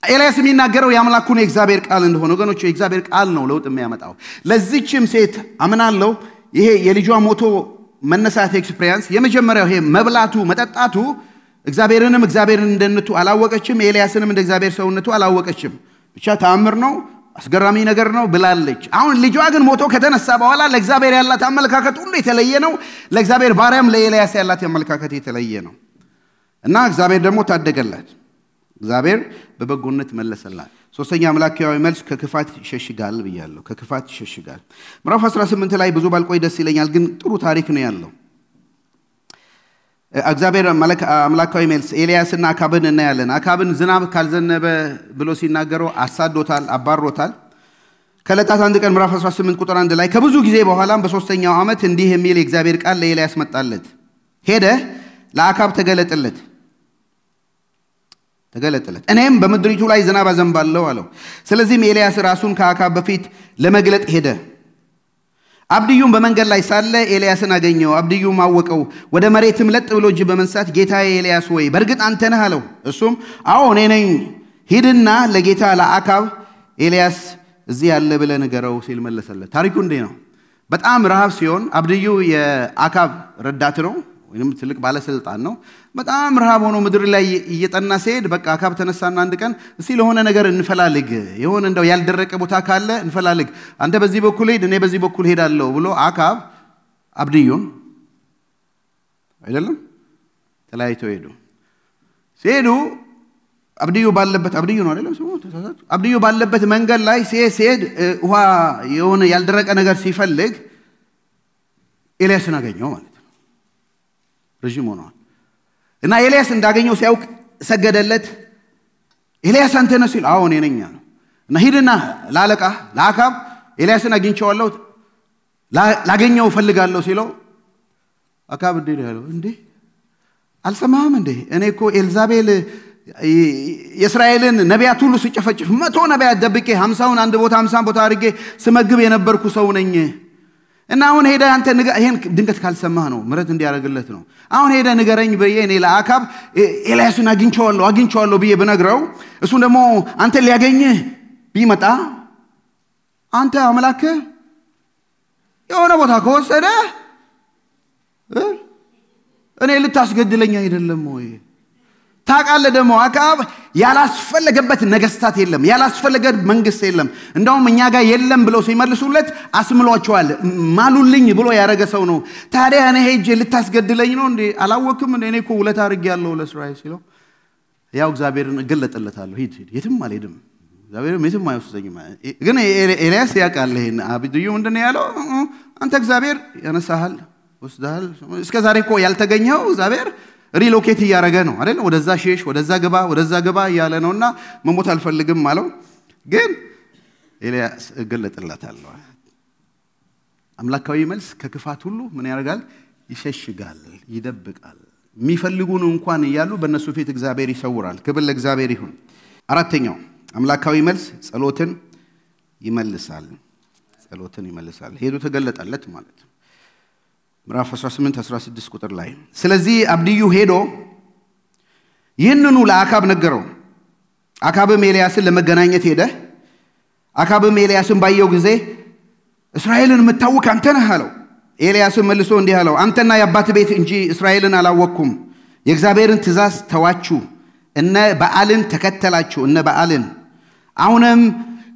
ኤልያስ የሚናገረው ያምላኩን የእግዚአብሔር ቃል እንደሆነ ወገኖች የእግዚአብሔር ቃል ነው ለውጥ የሚያመጣው ለዚህችም ሴት አምናለሁ ይሄ የልጇ ሞቶ መነሳት ኤክስፒሪየንስ የመጀመሪያው ይሄ መብላቱ መጠጣቱ እግዚአብሔርን እንደነቱ አላወቀችም ኤልያስንም እንደ እግዚአብሔር ሰውነቱ አላወቀችም ብቻ ተአምር ነው አስገራሚ ነገር ነው ብላለች አሁን ልጇ ግን ሞቶ ከተነሳ በኋላ ለእግዚአብሔር ያላት አመለካከት ሁሉ የተለየ ነው ለእግዚአብሔር ባሪያም ለኤልያስ ያላት አመለካከት የተለየ ነው እና እግዚአብሔር ደግሞ ታደገላት እግዚአብሔር በበጎነት መለሰላት ሶስተኛ አምላካዊ መልስ ከክፋት ይሸሽጋል ብያለሁ ከክፋት ይሸሽጋል ምዕራፍ 18 ላይ ብዙ ባልቆይ ደስ ይለኛል ግን ጥሩ ታሪክ ነው ያለው እግዚአብሔር አምላካዊ መልስ ኤልያስና አካብን እናያለን አካብን ዝናብ ካልዘነበ ብሎ ሲናገረው አሳዶታል አባሮታል ከለታት አንድ ቀን ምዕራፍ 18 ቁጥር 1 ላይ ከብዙ ጊዜ በኋላም በሶስተኛው ዓመት እንዲህ የሚል የእግዚአብሔር ቃል ለኤልያስ መጣለት ሄደ ለአካብ ተገለጠለት እኔም በመድሪቱ ላይ ዝናብ አዘንባለሁ አለው ስለዚህም ኤልያስ ራሱን ከአካብ በፊት ለመግለጥ ሄደ አብድዩም በመንገድ ላይ ሳለ ኤልያስን አገኘው አብድዩም አወቀው ወደ መሬትም ለጥ ብሎ እጅ በመንሳት ጌታዬ ኤልያስ ሆይ በርግጥ አንተ ነህ አለው እሱም አዎ እኔ ነኝ ሂድና ለጌታ ለአካብ ኤልያስ እዚህ ያለ ብለህ ንገረው ሲል መለሰለት ታሪኩ እንዴ ነው በጣም ረሃብ ሲሆን አብድዩ የአካብ ረዳት ነው ወይንም ትልቅ ባለስልጣን ነው በጣም ረሃብ ሆኖ ምድር ላይ እየጠና ሲሄድ በቃ አካብ ተነሳና አንድ ቀን እስቲ ለሆነ ነገር እንፈላልግ የሆነ እንደው ያልደረቀ ቦታ ካለ እንፈላልግ አንተ በዚህ በኩል ሄድ እኔ በዚህ በኩል ሄዳለሁ ብሎ አካብ አብድዩን አይደለም ተላይተው ሄዱ ሲሄዱ አብድዩ ነው አይደለም ሰው ተሳሳቱ አብድዩ ባለበት መንገድ ላይ ሲሄድ ውሃ የሆነ ያልደረቀ ነገር ሲፈልግ ኤልያስን አገኘው ማለት ረጅም ሆኗል እና ኤልያስ እንዳገኘው ሲያውቅ ሰገደለት ኤልያስ አንተ ነህ ሲል አዎ እኔ ነኝ አለው እና ሂድና ለአለቃ ለአካብ ኤልያስን አግኝቼዋለሁ ላገኘው ፈልጋለሁ ሲለው አካብ እንዴ ያለው እንዴ አልሰማህም እንዴ እኔ እኮ ኤልዛቤል የእስራኤልን ነቢያት ሁሉ ሲጨፈጭፍ 100 ነቢያት ደብቄ 50ውን አንድ ቦታ 50 ቦታ አድርጌ ስመግብ የነበርኩ ሰው ነኝ እና አሁን ሄደ አንተ ይሄን ድንገት ካልሰማህ ነው ምረት እንዲያረግለት ነው አሁን ሄደ ንገረኝ በየ እኔ ለአካብ ኤልያስን አግኝቼዋለሁ ብዬ በነግረው እሱ ደግሞ አንተ ሊያገኝህ ቢመጣ አንተ አምላክ የሆነ ቦታ ከወሰደ እኔ ልታስገድለኝ አይደለም ወይ ታቃለ ደሞ አካብ ያላስፈልገበት ነገስታት የለም ያላስፈልገበት መንግስት የለም እንደውም እኛ ጋር የለም ብለው ሲመልሱለት አስምሏቸዋል ማሉልኝ ብሎ ያረገ ሰው ነው ታዲያ እኔ ሄጄ ልታስገድለኝ ነው እንዴ አላወቅም እንዴ እኔ እኮ ውለታ አርጌያለሁ ለእስራኤል ሲለው ያው እግዚአብሔርን እገለጥለታለሁ ሂድ ይትም አልሄድም እግዚአብሔርም ይትም አይወስደኝም ግን ኤልያስ ያቃለ ይሄን አብድዩ ምንድነው ያለው አንተ እግዚአብሔር ያነሳሃል ወስዳል እስከዛሬ እኮ ያልተገኘው እግዚአብሔር ሪሎኬት ያረገ ነው አይደል ወደዛ ሼሽ ወደዛ ገባ ያለ ነውና መሞት አልፈልግም ማለት ግን ኤልያስ እገለጥለታለሁ አምላካዊ መልስ ከክፋት ሁሉ ምን ያረጋል ይሸሽጋል ይደብቃል የሚፈልጉን እንኳን ይያሉ በእነሱ ፊት እግዚአብሔር ይሰውራል ክብር ለእግዚአብሔር ይሁን አራተኛው አምላካዊ መልስ ጸሎትን ይመልሳል ሄዶ ተገለጠለት ማለት ነው ምዕራፍ 18-16 ቁጥር ላይ ስለዚህ አብድዩ ሄዶ ይህንኑ ለአካብ ነገረው አካብም ኤልያስን ለመገናኘት ሄደ አካብም ኤልያስን ባየው ጊዜ እስራኤልን የምታውቅ አንተ ነህ አለው ኤልያስም መልሶ እንዲህ አለው አንተና የአባት ቤት እንጂ እስራኤልን አላወቅኩም የእግዚአብሔርን ትእዛዝ ተዋችሁ እነ በዓልን ተከተላችሁ እነ በዓልን አሁንም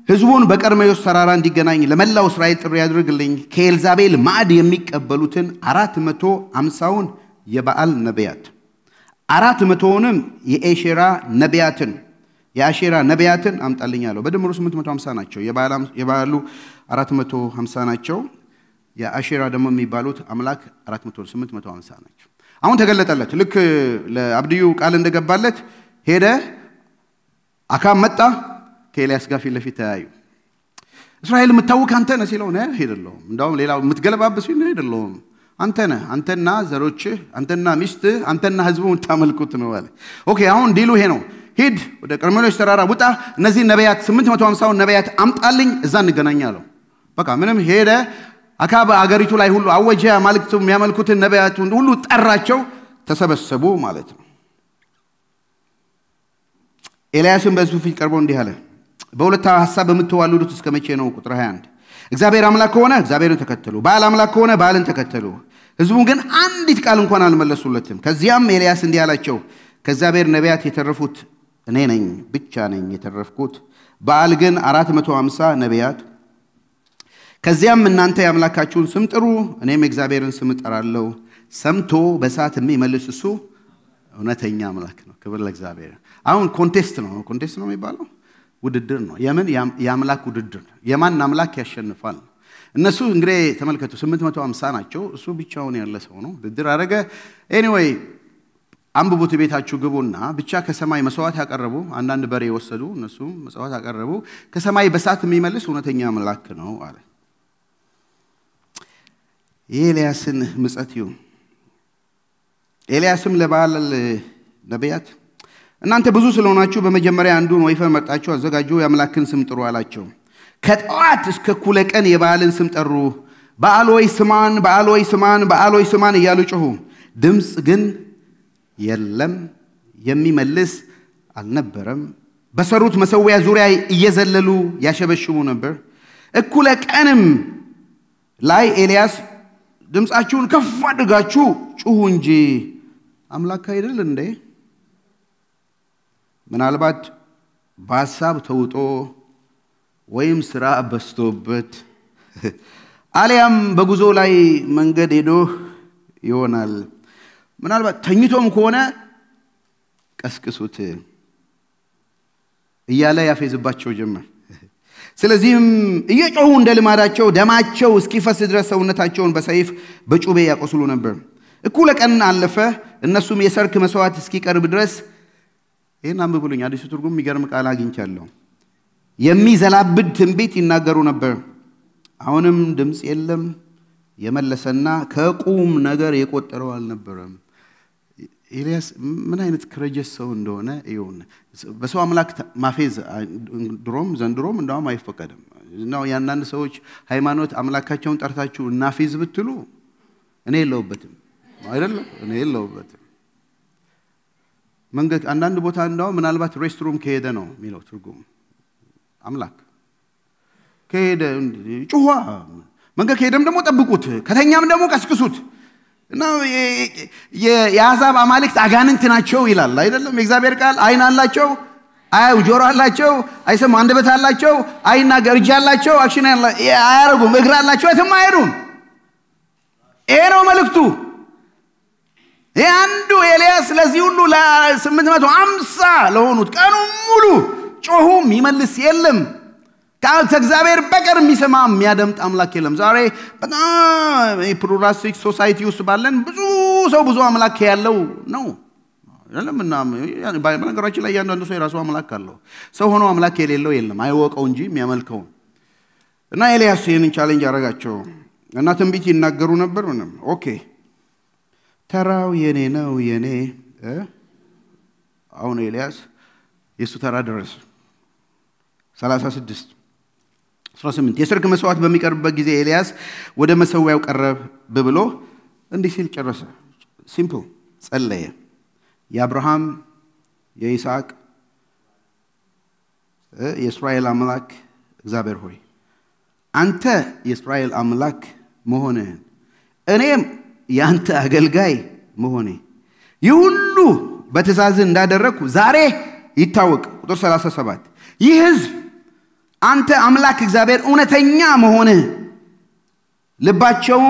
ሕዝቡን በቀርሜሎስ ተራራ እንዲገናኝ ለመላው እስራኤል ጥሪ ያድርግልኝ ከኤልዛቤል ማዕድ የሚቀበሉትን 450ውን የበዓል ነቢያት 400ውንም የአሼራ ነቢያትን አምጣልኛለሁ በድምሩ 850 ናቸው የበዓሉ 450 ናቸው የአሼራ ደግሞ የሚባሉት አምላክ 850 ናቸው አሁን ተገለጠለት ልክ ለአብድዩ ቃል እንደገባለት ሄደ አካብ መጣ ከኤልያስ ጋር ፊት ለፊት ተያዩ እስራኤል የምታውቅ አንተ ነህ ሲለው ነው አይደለም እንዳውም ሌላው የምትገለባብስ ነው አይደለም አንተ ነህ አንተና ዘሮችህ አንተና ሚስትህ አንተና ህዝቡን ታመልኩት ነው አለ ኦኬ አሁን ዲሉ ይሄ ነው ሂድ ወደ ቀርሜሎስ ተራራ ውጣ እነዚህ ነቢያት 850ውን ነቢያት አምጣልኝ እዛ እንገናኛለን በቃ ምንም ሄደ አካብ አገሪቱ ላይ ሁሉ አወጀ አማልክቱ የሚያመልኩትን ነቢያት ሁሉ ጠራቸው ተሰበሰቡ ማለት ነው ኤልያስም በሕዝቡ ፊት ቀርቦ እንዲህ አለ በሁለት ሐሳብ በመተዋሉት እስከ መቼ ነው ቁጥር 21 እግዚአብሔር አምላክ ከሆነ እግዚአብሔርን ተከተሉ ባል አምላክ ከሆነ ባልን ተከተሉ ሕዝቡ ግን አንዲት ቃል እንኳን አልመለሱለትም ከዚያም ኤልያስ እንዲህ አላቸው ከእግዚአብሔር ነቢያት የተረፉት እኔ ነኝ ብቻ ነኝ የተረፍኩት ባል ግን 450 ነቢያት ከዚያም እናንተ ያምላካችሁን ስም ጥሩ እኔም እግዚአብሔርን ስም እጠራለሁ ሰምቶ በእሳት የሚመልስ እሱ እውነተኛ አምላክ ነው ክብር ለእግዚአብሔር አሁን ኮንቴስት ነው የሚባለው ውድድር ነው የምን ያምላክ ውድድር የማን አምላክ ያሸንፋል እነሱ እንግዲህ ተመልከቱ 850 ናቸው እሱ ብቻውን ያለ ሰው ነው ውድድር አረገ ኤኒዌይ አንብቡት ቤታችሁ ግቡና ብቻ ከሰማይ መስዋዕት ያቀርቡ አንዳንድ በሬ ወሰዱ እነሱ መስዋዕት ያቀርቡ ከሰማይ በእሳት የሚመልስ እውነተኛ አምላክ ነው አለ ኤልያስን ምጸትዩ ኤልያስም ለበዓል ነቢያት እናንተ ብዙ ስለሆናችሁ በመጀመሪያ አንዱን ወይፈን መርጣችሁ አዘጋጁ የአምላክን ስም ጥሩ አላቸው ከጠዋት እስከ ኩለ ቀን የበዓልን ስም ጠሩ በዓሎይ ስማን እያሉ ጮሁ ድምጽ ግን የለም የሚመልስ አልነበረም በሰሩት መሰዊያ ዙሪያ እየዘለሉ ያሸበሽቡ ነበር እኩለ ቀንም ላይ ኤልያስ ድምጻችሁን ከፍ አድርጋችሁ ጩሁ እንጂ አምላክ አይደል እንዴ ምናልባት በሐሳብ ተውጦ ወይም ስራ በስቶበት አሊያም በጉዞ ላይ መንገድ ሄዶ ይሆናል ምናልባት ተኝቶም ከሆነ ቀስቅሱት እያለ ያፌዝባቸው ጀመር ስለዚህም እየጮሁ እንደልማዳቸው ደማቸው እስኪፈስ ድረስ ሰውነታቸውን በሰይፍ በጩቤ ያቆስሉ ነበር እኩለ ቀን አለፈ እነሱም የሰርክ መስዋዕት እስኪቀርብ ድረስ ይሄን አንብቡልኝ አዲሱ ትርጉም የሚገርም ቃል አግኝቻለሁ የሚዘላብድ ትንቢት ይናገሩ ነበር አሁንም ድምጽ የለም የመለሰና ከቁም ነገር የቆጠረው አልነበረም ኤልያስ ምን አይነት ክረጀስ ሰው እንደሆነ ይሁን በሰው አምላክ ማፌዝ ዘንድሮም እንደውም አይፈቀድም ነው ያንዳንድ ሰዎች ሃይማኖት አምላካቸውን ጠርታችሁ እናፌዝ ብትሉ እኔ የለውበትም አይደለም እኔ የለውበትም መንገድ አንዳንድ ቦታ እንደው ምናልባት ሬስትሩም ከሄደ ነው የሚለው ትርጉም አምላክ ከሄደ ጩዋ መንገድ ከሄደም ደግሞ ጠብቁት ከተኛም ደግሞ ቀስቅሱት እና የአሕዛብ አማልክት አጋንንት ናቸው ይላል አይደለም የእግዚአብሔር ቃል አይን አላቸው አያዩ ጆሮ አላቸው አይሰሙ አንደበት አላቸው አይናገር እጅ አላቸው አክሽን አያረጉም እግር አላቸው የትም አይሄዱም ይሄ ነው መልእክቱ ይሄ አንዱ ኤልያስ ለዚህ ሁሉ ለ850 ለሆኑት ቀኑ ሙሉ ጮሁም ይመልስ የለም ከእግዚአብሔር በቀር የሚሰማ የሚያደምጥ አምላክ የለም ዛሬ በጣም ፕሉራሊስቲክ ሶሳይቲ ውስጥ ባለን ብዙ አምላክ ያለው ነው አይደለምና በነገራችን ላይ ያንዳንዱ ሰው የራሱ አምላክ አለው ሰው ሆኖ አምላክ የሌለው የለም አይወቀው እንጂ የሚያመልከው እና ኤልያስ ይሄንን ቻሌንጅ አረጋቸው እና ትንቢት ይናገሩ ነበር ኦኬ ተራው የኔ ነው የኔ አሁን ኤልያስ የሱ ተራ ደረሰ 36 18 የሰርክ መስዋዕት በሚቀርብበት ጊዜ ኤልያስ ወደ መሰዊያው ቀረበ ብሎ እንዲህ ሲል ጨረሰ ሲምፕል ጸለየ የአብርሃም የይስሐቅ የእስራኤል አምላክ እግዚአብሔር ሆይ አንተ የእስራኤል አምላክ መሆንህን እኔም ያንተ አገልጋይ መሆኔ ይሁሉ በትእዛዝ እንዳደረኩ ዛሬ ይታወቅ ቁጥር 37 ይህ ሕዝብ አንተ አምላክ እግዚአብሔር እውነተኛ መሆንህ ልባቸው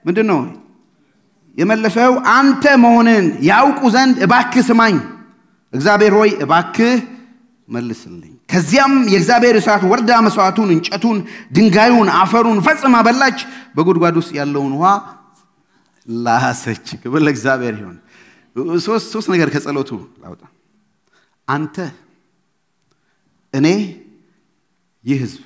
ምንድነው የመለሰው አንተ መሆንን ያውቁ ዘንድ እባክህ ስማኝ እግዚአብሔር ሆይ እባክህ መልስልኝ ከዚያም የእግዚአብሔር እሳት ወርዳ መስዋዕቱን እንጨቱን ድንጋዩን አፈሩን ፈጽማ በላች በጉድጓድ ውስጥ ያለውን ውሃ ላሰች ክብር ለእግዚአብሔር ይሁን ሶስት ነገር ከጸሎቱ ላውጣ አንተ እኔ ይህዝብ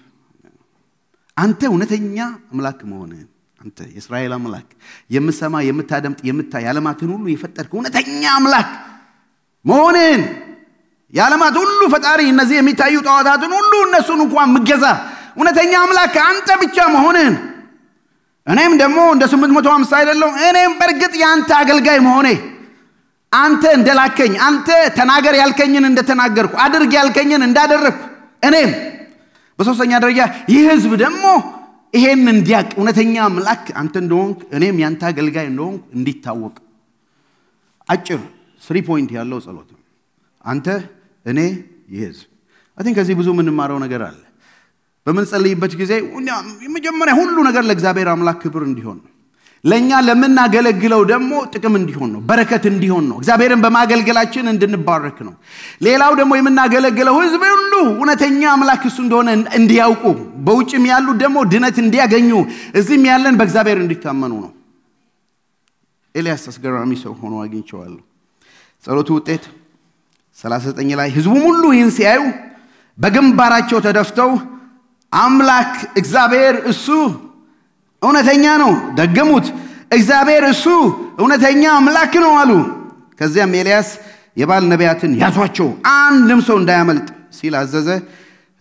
አንተ እውነተኛ አምላክ መሆንህን አንተ የእስራኤል አምላክ የምሰማ የምታደምጥ የምታይ ዓለማትን ሁሉ የፈጠርክ እውነተኛ አምላክ መሆንህን የዓለማት ሁሉ ፈጣሪ እነዚህ የሚታዩ ጣዖታትን ሁሉ እነሱን እንኳን ምገዛ እውነተኛ አምላክ አንተ ብቻ መሆንህን እኔም ደግሞ እንደ 850 አይደለም እኔም በርግጥ ያንተ አገልጋይ መሆኔ አንተ እንደላከኝ አንተ ተናገር ያልከኝን እንደተናገርኩ አድርግ ያልከኝን እንዳደረኩ እኔም በሶስተኛ ደረጃ ይህ ህዝብ ደግሞ ይሄን እንዲያቅ እውነተኛ አምላክ አንተ እንደሆንክ እኔም ያንተ አገልጋይ እንደሆንኩ እንዲታወቅ አጭር 3 ፖይንት ያለው ጸሎት ነው አንተ እኔ ይህ ህዝብ I think ከዚህ ብዙ ምንማረው ነገር አለ በምን ጸልይበት ጊዜ የመጀመሪያ ሁሉ ነገር ለእግዚአብሔር አምላክ ክብር እንዲሆን ነው ለኛ ለምናገለግለው ደግሞ ጥቅም እንዲሆን ነው በረከት እንዲሆን ነው እግዚአብሔርን በማገልገላችን እንድንባረክ ነው ሌላው ደግሞ የምናገለግለው ህዝብ ሁሉ እውነተኛ አምላክ እሱ እንደሆነ እንዲያውቁ በውጭም ያሉ ደግሞ ድነት እንዲያገኙ እዚህም ያለን በእግዚአብሔር እንዲታመኑ ነው ኤልያስ አስገራሚ ሰው ሆኖ አግኝቼዋለሁ ጸሎቱ ውጤት 39 ላይ ህዝቡ ሁሉ ይህን ሲያዩ በግንባራቸው ተደፍተው አምላክ እግዚአብሔር እሱ እውነተኛ ነው ደገሙት እግዚአብሔር እሱ እውነተኛ አምላክ ነው አሉ ከዚያም ኤልያስ የባል ነቢያትን ያዟቸው አንድም ሰው እንዳያመልጥ ሲል አዘዘ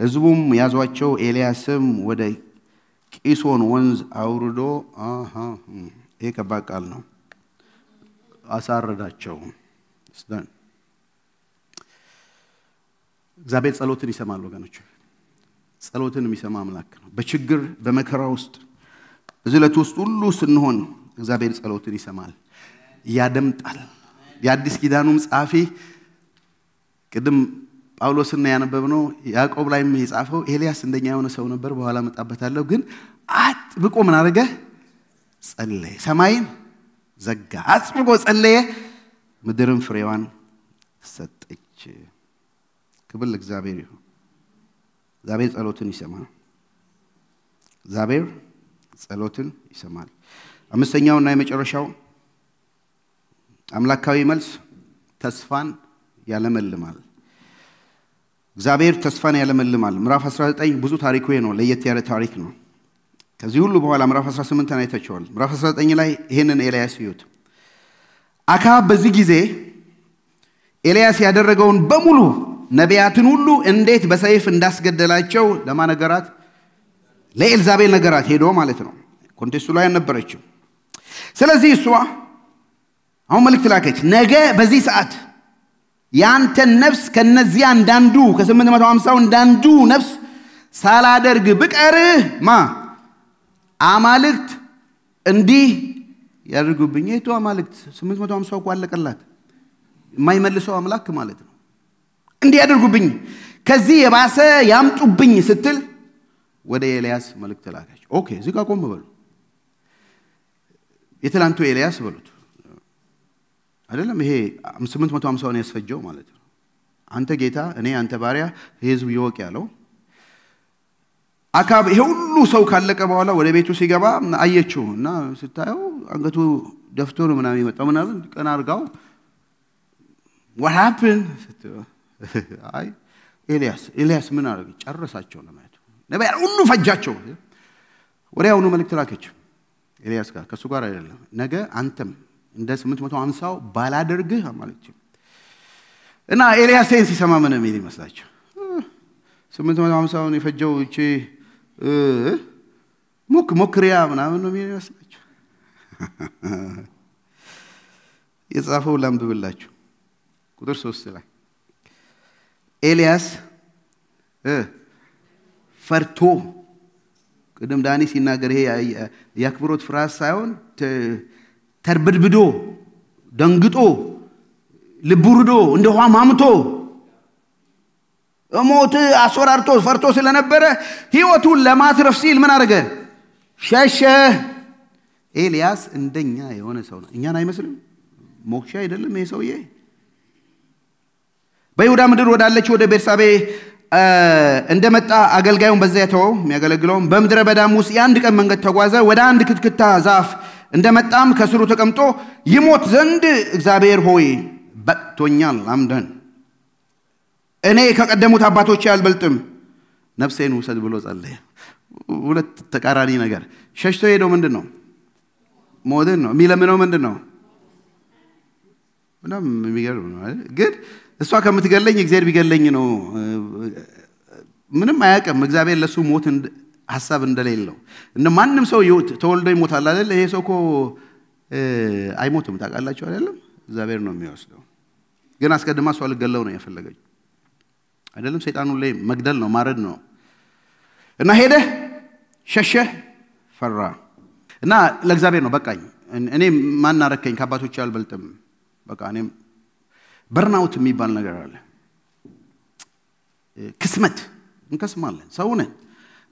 ህዝቡም ያዟቸው ኤልያስም ወደ ቂሶን ወንዝ አውርዶ ይሄ ከባድ ቃል ነው አሳረዳቸው እግዚአብሔር ጸሎትን ይሰማል ወገኖች ጸሎትን የሚሰማ አምላክ ነው በችግር በመከራ ውስጥ በዝለት ውስጥ ሁሉ ስንሆን እግዚአብሔር ጸሎትን ይሰማል ያደምጣል የአዲስ ኪዳኑም ጻፊ ቅድም ጳውሎስና ያነበብነው ያዕቆብ ላይም የጻፈው ኤልያስ እንደኛ የሆነ ሰው ነበር በኋላ መጣበታለሁ ግን አጥብቆ ምን አደረገ ጸለየ ሰማይን ዘጋ አጥብቆ ጸለየ ምድርም ፍሬዋን ሰጠች ክብር ለእግዚአብሔር ይሁን እግዚአብሔር ጸሎትን ይሰማል እግዚአብሔር ጸሎትን ይሰማል አምስተኛውና የመጨረሻው አምላካዊ መልስ ተስፋን ያለመልማል እግዚአብሔር ተስፋን ያለመልማል ምዕራፍ 19 ብዙ ታሪኩ ነው ለየት ያለ ታሪክ ነው ከዚህ ሁሉ በኋላ ምዕራፍ 18 ላይ ተቸዋል ምዕራፍ 19 ላይ ይሄንን ኤልያስ ይዩት አካብ በዚህ ጊዜ ኤልያስ ያደረገውን በሙሉ ነቢያትን ሁሉ እንዴት በሰይፍ እንዳስገደላቸው ለማነገራት ለኤልዛቤል ነገራት ሄዶ ማለት ነው ኮንቴክስቱ ላይ ነበረችው ስለዚህ እሷ አሁን መልእክት ላከች ነገ በዚህ ሰዓት ያንተ ነፍስ ከነዚያ እንዳንዱ ከ850 እንዳንዱ ነፍስ ሳላደርግ ብቀር አማልክት እንዲህ ያድርጉብኝ የቱ አማልክት 850 እኮ አለቀላት የማይመልሰው አምላክ ማለት ነው እንዲህ ያድርጉብኝ ከዚህ የባሰ ያምጡብኝ ስትል ወደ ኤልያስ መልእክት ላከች ኦኬ እዚህ ጋር ቆም በሉ የትላንቱ ኤልያስ በሉት አይደለም ይሄ 850 ነው ያስፈጀው ማለት ነው አንተ ጌታ እኔ አንተ ባሪያ ህዝብ ይወቅ ያለው አካብ ይሄ ሁሉ ሰው ካለቀ በኋላ ወደ ቤቱ ሲገባ አየችውና ስታየው አንገቱ ደፍቶ ነው ምናምን ይመጣው ምናምን ቀና አርጋው what happened አይ ኤልያስ ምን አረገ ጨረሳቸው ነው ማለት ነቢያት ሁሉ ፈጃቸው ወዲያውኑ መልእክት ላከች ኤልያስ ጋር ከሱ ጋር አይደለም ነገ አንተም እንደ 850 ባላደርግህ ማለት እና ኤልያስ ሲሰማ ምን የሚል ይመስላችሁ 850ን የፈጀው እቺ ሞክሪያ ምናምን ነው የሚመስላችሁ የጻፈው ላምብብላችሁ ቁጥር 3 ላይ ኤልያስ ፈርቶ ቅድም ዳኒ ሲናገር ይሄ ያክብሮት ፍራስ ሳይሆን ተርብድብዶ ደንግጦ ልቡርዶ እንደውሃ ማምቶ ሞት አስወራርቶ ፈርቶ ስለነበረ ህይወቱን ለማትረፍ ሲል ምን አደረገ? ሸሸ። ኤልያስ እንደኛ የሆነ ሰው ነው። እኛን አይመስልም? ሞክሻ አይደለም ይሄ ሰውዬ። በይሁዳ ምድር ወዳለች ወደ ቤርሳቤ እንደመጣ አገልጋዩን በዚያ ተወው የሚያገለግለውም። በምድረ በዳም ውስጥ የአንድ ቀን መንገድ ተጓዘ። ወደ አንድ ክትክታ ዛፍ እንደመጣም ከስሩ ተቀምጦ ይሞት ዘንድ እግዚአብሔር ሆይ በቅቶኛል፣ አምደን እኔ ከቀደሙት አባቶቼ አልበልጥም፣ ነፍሴን ውሰድ ብሎ ጸለየ። ሁለት ተቃራኒ ነገር። ሸሽቶ ሄዶ ምንድነው? ሞትን ነው የሚለምነው። ምንድነው? ምንም የሚገርም ነው አይደል? ግን እሷ ከምትገለኝ እግዚአብሔር ቢገለኝ ነው። ምንም አያውቅም እግዚአብሔር ለሱ ሞት ሐሳብ እንደሌለው። እንደ ማንም ሰው ተወልዶ ይሞታል አይደል? ይሄ ሰው እኮ አይሞትም ታውቃላችሁ አይደለም? እግዚአብሔር ነው የሚወስደው። ግን አስቀድማ እሷ ልገለው ነው የፈለገች አይደለም? ሰይጣኑን ላይ መግደል ነው ማረድ ነው። እና ሄደ፣ ሸሸ፣ ፈራ እና ለእግዚአብሔር ነው በቃኝ፣ እኔ ማን አረከኝ፣ ከአባቶቼ አልበልጥም፣ በቃ እኔም በርናውት የሚባል ነገር አለ። ክስመት እንከስማለን፣ ሰው ነን።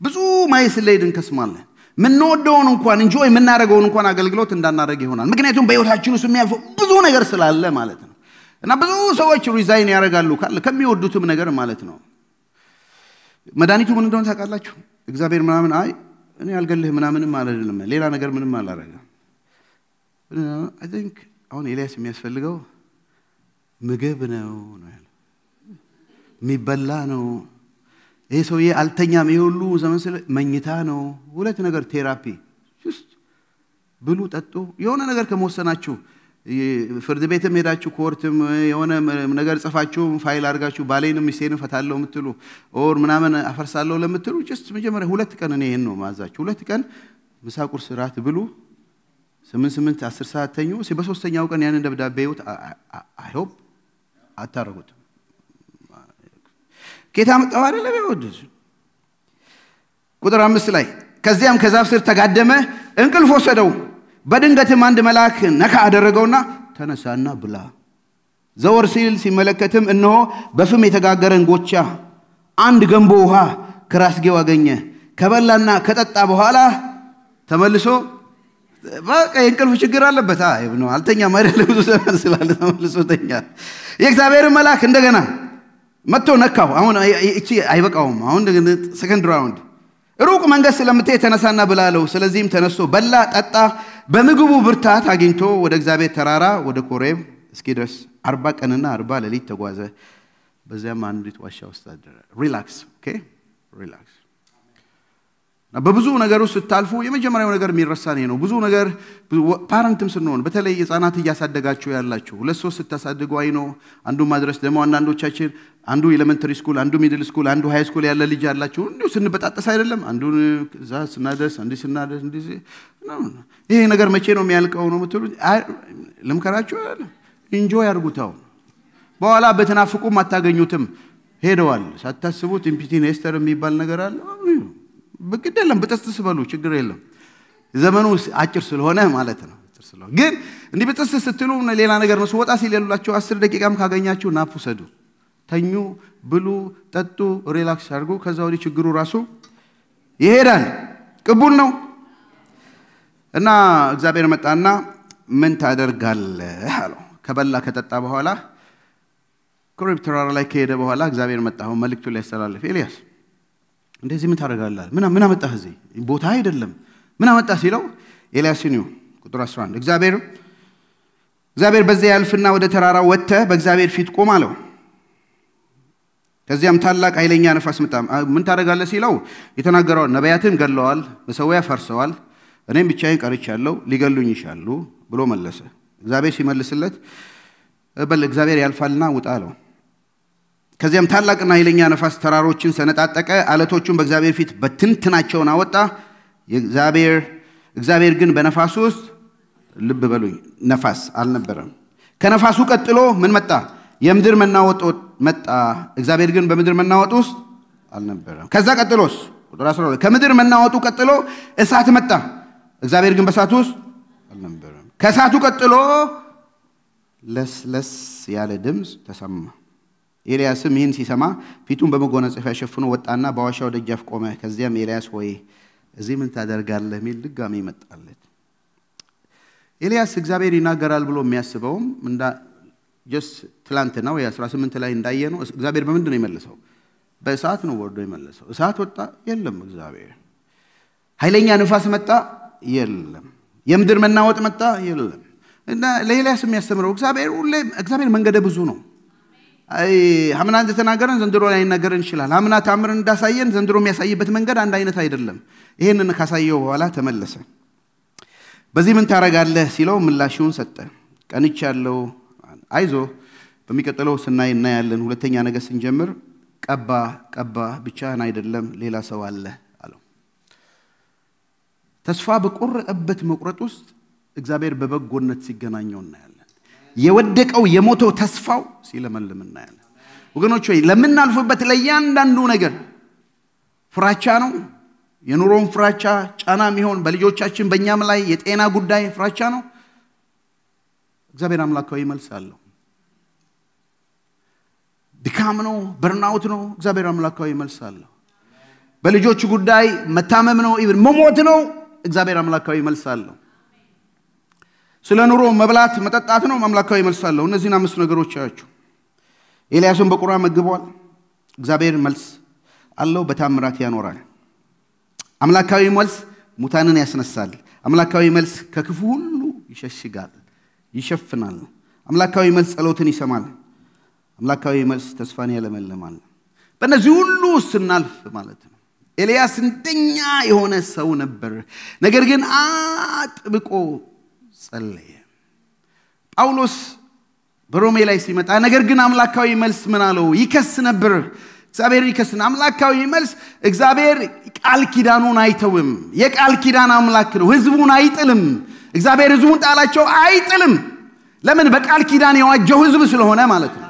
ብዙ ማይስ ላይ እንከስማለን። ምንወደውን እንኳን እንጆይ የምናደርገውን እንኳን አገልግሎት እንዳናደርግ ይሆናል። ምክንያቱም በህይወታችን ውስጥ የሚያልፈው ብዙ ነገር ስላለ ማለት ነው። እና ብዙ ሰዎች ሪዛይን ያደርጋሉ ከሚወዱትም ነገር ማለት ነው። መድኃኒቱ ምን እንደሆነ ታውቃላችሁ? እግዚአብሔር ምናምን አይ እኔ አልገልህ ምናምንም አይደለም፣ ሌላ ነገር ምንም አላረጋም። I think አሁን ኤልያስ የሚያስፈልገው ምግብ ነው ያለው፣ የሚበላ ነው። ይሄ ሰውዬ አልተኛም፣ ይሄ ሁሉ ዘመን ስለ መኝታ ነው። ሁለት ነገር ቴራፒ ብሉ ጠጡ። የሆነ ነገር ከመወሰናችሁ ፍርድ ቤትም ሄዳችሁ ኮርትም የሆነ ነገር ጽፋችሁ ፋይል አድርጋችሁ ባሌንም ሚስቴንም ፈታለው የምትሉ ኦር ምናምን አፈርሳለሁ ለምትሉ ጀስት መጀመሪያ 2 ቀን እኔ ይሄን ነው ማዛችሁ። 2 ቀን ምሳ ቁርስ ራት ብሉ፣ 8 10 ሰዓት ተኙ። በሶስተኛው ቀን ያንን ደብዳቤ ይውት አይ ሆፕ አታረጉት። ጌታ መጣው አይደለም ይወድስ። ቁጥር 5 ላይ ከዚያም ከዛፍ ስር ተጋደመ፣ እንቅልፍ ወሰደው። በድንገትም አንድ መልአክ ነካ አደረገውና ተነሳና ብላ። ዘወር ሲል ሲመለከትም እነሆ በፍም የተጋገረ እንጎቻ አንድ ገንቦ ውሃ ከራስጌው አገኘ። ከበላና ከጠጣ በኋላ ተመልሶ በቃ የእንቅልፍ ችግር አለበት ነው አልተኛም አይደለም፣ ብዙ ሰዓት ስላለ ተመልሶ ተኛ። የእግዚአብሔር መልአክ እንደገና መጥቶ ነካው። አሁን እቺ አይበቃውም። አሁን ሰከንድ ራውንድ ሩቅ መንገድ ስለምትሄድ ተነሳና ብላ አለው። ስለዚህም ተነስቶ በላ ጠጣ። በምግቡ ብርታት አግኝቶ ወደ እግዚአብሔር ተራራ ወደ ኮሬብ እስኪደርስ 40 ቀንና 40 ሌሊት ተጓዘ። በዚያም አንዲት ዋሻ ውስጥ አደረ። ሪላክስ ኦኬ ሪላክስ። በብዙ ነገር ውስጥ ስታልፉ የመጀመሪያው ነገር የሚረሳን ነው። ብዙ ነገር ፓረንትም ስንሆን በተለይ ህፃናት እያሳደጋችሁ ያላችሁ 2-3 ስታሳድጉ አይ ነው አንዱ ማድረስ ደግሞ አንዳንዶቻችን አንዱ ኤሌመንተሪ ስኩል አንዱ ሚድል ስኩል አንዱ ሃይ ስኩል ያለ ልጅ ያላችሁ እንዴ ስንበጣጠስ አይደለም አንዱን እዛ ስናደርስ እንዲህ ይሄ ነገር መቼ ነው የሚያልቀው ነው የምትሉት? ለምከራችሁ አይደለም ኢንጆይ አድርጉታው። በኋላ በተናፍቁም አታገኙትም፣ ሄደዋል ሳታስቡት። ኢምፒቲ ኔስተር የሚባል ነገር አለ። በግደለም በተስተስ በሉ ችግር የለም፣ ዘመኑ አጭር ስለሆነ ማለት ነው። አጭር ስለሆነ ግን እንዲህ በተስተስ ስትሉ ሌላ ነገር ነው። ወጣ ሲል ያሉላችሁ 10 ደቂቃም ካገኛችሁ ናፉ ሰዱ፣ ተኙ፣ ብሉ፣ ጠጡ፣ ሪላክስ አድርጉ። ከዛ ወዲህ ችግሩ ራሱ ይሄዳል። ቅቡል ነው። እና እግዚአብሔር መጣና ምን ታደርጋለህ አለው። ከበላ ከጠጣ በኋላ ኮሬብ ተራራ ላይ ከሄደ በኋላ እግዚአብሔር መጣው መልእክቱ ላይ ያስተላልፍ። ኤልያስ እንደዚህ ምን ታደርጋለህ? ምን አመጣህ? እዚህ ቦታ አይደለም ምን አመጣህ ሲለው ኤልያስ ነው። ቁጥር 11 እግዚአብሔር በዚያ ያልፍና ወደ ተራራ ወጥተህ በእግዚአብሔር ፊት ቆም አለው። ከዚያም ታላቅ ኃይለኛ ነፋስ መጣ። ምን ታደርጋለህ ሲለው የተናገረው ነቢያትን ገለዋል፣ መሰዊያ ፈርሰዋል፣ እኔም ብቻዬን ቀርቻለሁ፣ ሊገሉኝ ይሻሉ ብሎ መለሰ። እግዚአብሔር ሲመልስለት እግዚአብሔር ያልፋልና ውጣ አለው። ከዚያም ታላቅና ኃይለኛ ነፋስ ተራሮችን ሰነጣጠቀ፣ አለቶቹን በእግዚአብሔር ፊት በትንትናቸውን አወጣ። እግዚአብሔር ግን በነፋሱ ውስጥ ልብ በሉኝ ነፋስ አልነበረም። ከነፋሱ ቀጥሎ ምን መጣ? የምድር መናወጥ መጣ። እግዚአብሔር ግን በምድር መናወጥ ውስጥ አልነበረም። ከዛ ቀጥሎስ ቁጥር 12 ከምድር መናወጡ ቀጥሎ እሳት መጣ። እግዚአብሔር ግን በእሳቱ ውስጥ አልነበረም። ከእሳቱ ቀጥሎ ለስለስ ያለ ድምፅ ተሰማ። ኤልያስም ይህን ሲሰማ ፊቱን በመጎናጸፊያ ሸፍኖ ወጣና በዋሻው ደጃፍ ቆመ። ከዚያም ኤልያስ ሆይ እዚህ ምን ታደርጋለህ ሚል ድጋሚ መጣለት። ኤልያስ እግዚአብሔር ይናገራል ብሎ የሚያስበውም እንዳ ጀስ ትላንት ነው የ18 ላይ እንዳየነው እግዚአብሔር በምንድን ነው የመለሰው? በእሳት ነው ወርዶ የመለሰው። እሳት ወጣ የለም እግዚአብሔር። ኃይለኛ ንፋስ መጣ የለም። የምድር መናወጥ መጣ የለም። እና ለኤልያስ የሚያስተምረው እግዚአብሔር መንገደ ብዙ ነው። አምና እንደተናገረን ዘንድሮ ላይ ይናገረን ይችላል። አምና ታምር እንዳሳየን ዘንድሮ የሚያሳይበት መንገድ አንድ አይነት አይደለም። ይሄንን ካሳየው በኋላ ተመለሰ። በዚህ ምን ታረጋለህ ሲለው ምላሹን ሰጠ። ቀንቻለሁ፣ አይዞ በሚቀጥለው ስናይ እናያለን። ሁለተኛ ነገሥት ስንጀምር ቀባ ብቻህን አይደለም ሌላ ሰው አለ አለው። ተስፋ በቆረጠበት መቁረጥ ውስጥ እግዚአብሔር በበጎነት ሲገናኘው እናያለን። የወደቀው የሞተው ተስፋው ሲለመልም እናያለን። ወገኖች ሆይ ለምናልፍበት ለእያንዳንዱ ነገር ፍራቻ ነው። የኑሮን ፍራቻ ጫና የሚሆን በልጆቻችን በእኛም ላይ የጤና ጉዳይ ፍራቻ ነው። እግዚአብሔር አምላካዊ መልስ አለው። ድካም ነው፣ በርናውት ነው፣ እግዚአብሔር አምላካዊ መልስ አለው። በልጆች ጉዳይ መታመም ነው፣ ኢቭን መሞት ነው፣ እግዚአብሔር አምላካዊ መልስ አለው። ስለ ኑሮ መብላት መጠጣት ነው፣ አምላካዊ መልስ አለው። እነዚህን 5 ነገሮች አያችሁ። ኤልያስን በቁራ መግቧል። እግዚአብሔር መልስ አለው፣ በታምራት ያኖራል። አምላካዊ መልስ ሙታንን ያስነሳል። አምላካዊ መልስ ከክፉ ሁሉ ይሸሽጋል፣ ይሸፍናል። አምላካዊ መልስ ጸሎትን ይሰማል። አምላካዊ መልስ ተስፋን ያለመልማል። በእነዚህ ሁሉ ስናልፍ ማለት ነው። ኤልያስ እንደኛ የሆነ ሰው ነበር፣ ነገር ግን አጥብቆ ጸለየ። ጳውሎስ በሮሜ ላይ ሲመጣ ነገር ግን አምላካዊ መልስ ምን አለው? ይከስ ነበር። እግዚአብሔር ይከስና አምላካዊ መልስ እግዚአብሔር ቃል ኪዳኑን አይተውም። የቃል ኪዳን አምላክ ነው። ህዝቡን አይጥልም። እግዚአብሔር ህዝቡን ጣላቸው አይጥልም። ለምን? በቃል ኪዳን የዋጀው ህዝብ ስለሆነ ማለት ነው።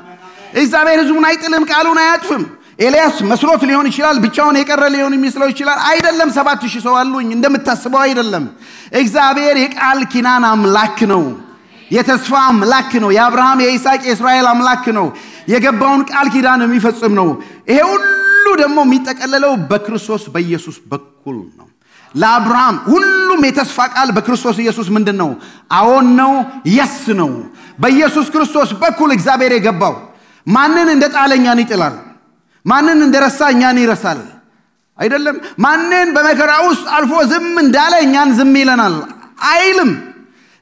እግዚአብሔር ህዝቡን አይጥልም፣ ቃሉን አያጥፍም። ኤልያስ መስሎት ሊሆን ይችላል፣ ብቻውን የቀረ ሊሆን የሚስለው ይችላል። አይደለም 7000 ሰው አሉኝ እንደምታስበው አይደለም። እግዚአብሔር የቃል ኪዳን አምላክ ነው። የተስፋ አምላክ ነው። የአብርሃም የይስሐቅ የእስራኤል አምላክ ነው። የገባውን ቃል ኪዳን የሚፈጽም ነው። ይሄ ሁሉ ደግሞ የሚጠቀለለው በክርስቶስ በኢየሱስ በኩል ነው። ለአብርሃም ሁሉም የተስፋ ቃል በክርስቶስ ኢየሱስ ምንድነው? አዎን ነው፣ የስ ነው። በኢየሱስ ክርስቶስ በኩል እግዚአብሔር የገባው ማንን እንደጣለኛን ይጥላል፣ ማንን እንደረሳ እኛን ይረሳል። አይደለም ማንን በመከራ ውስጥ አልፎ ዝም እንዳለ እኛን ዝም ይለናል አይልም።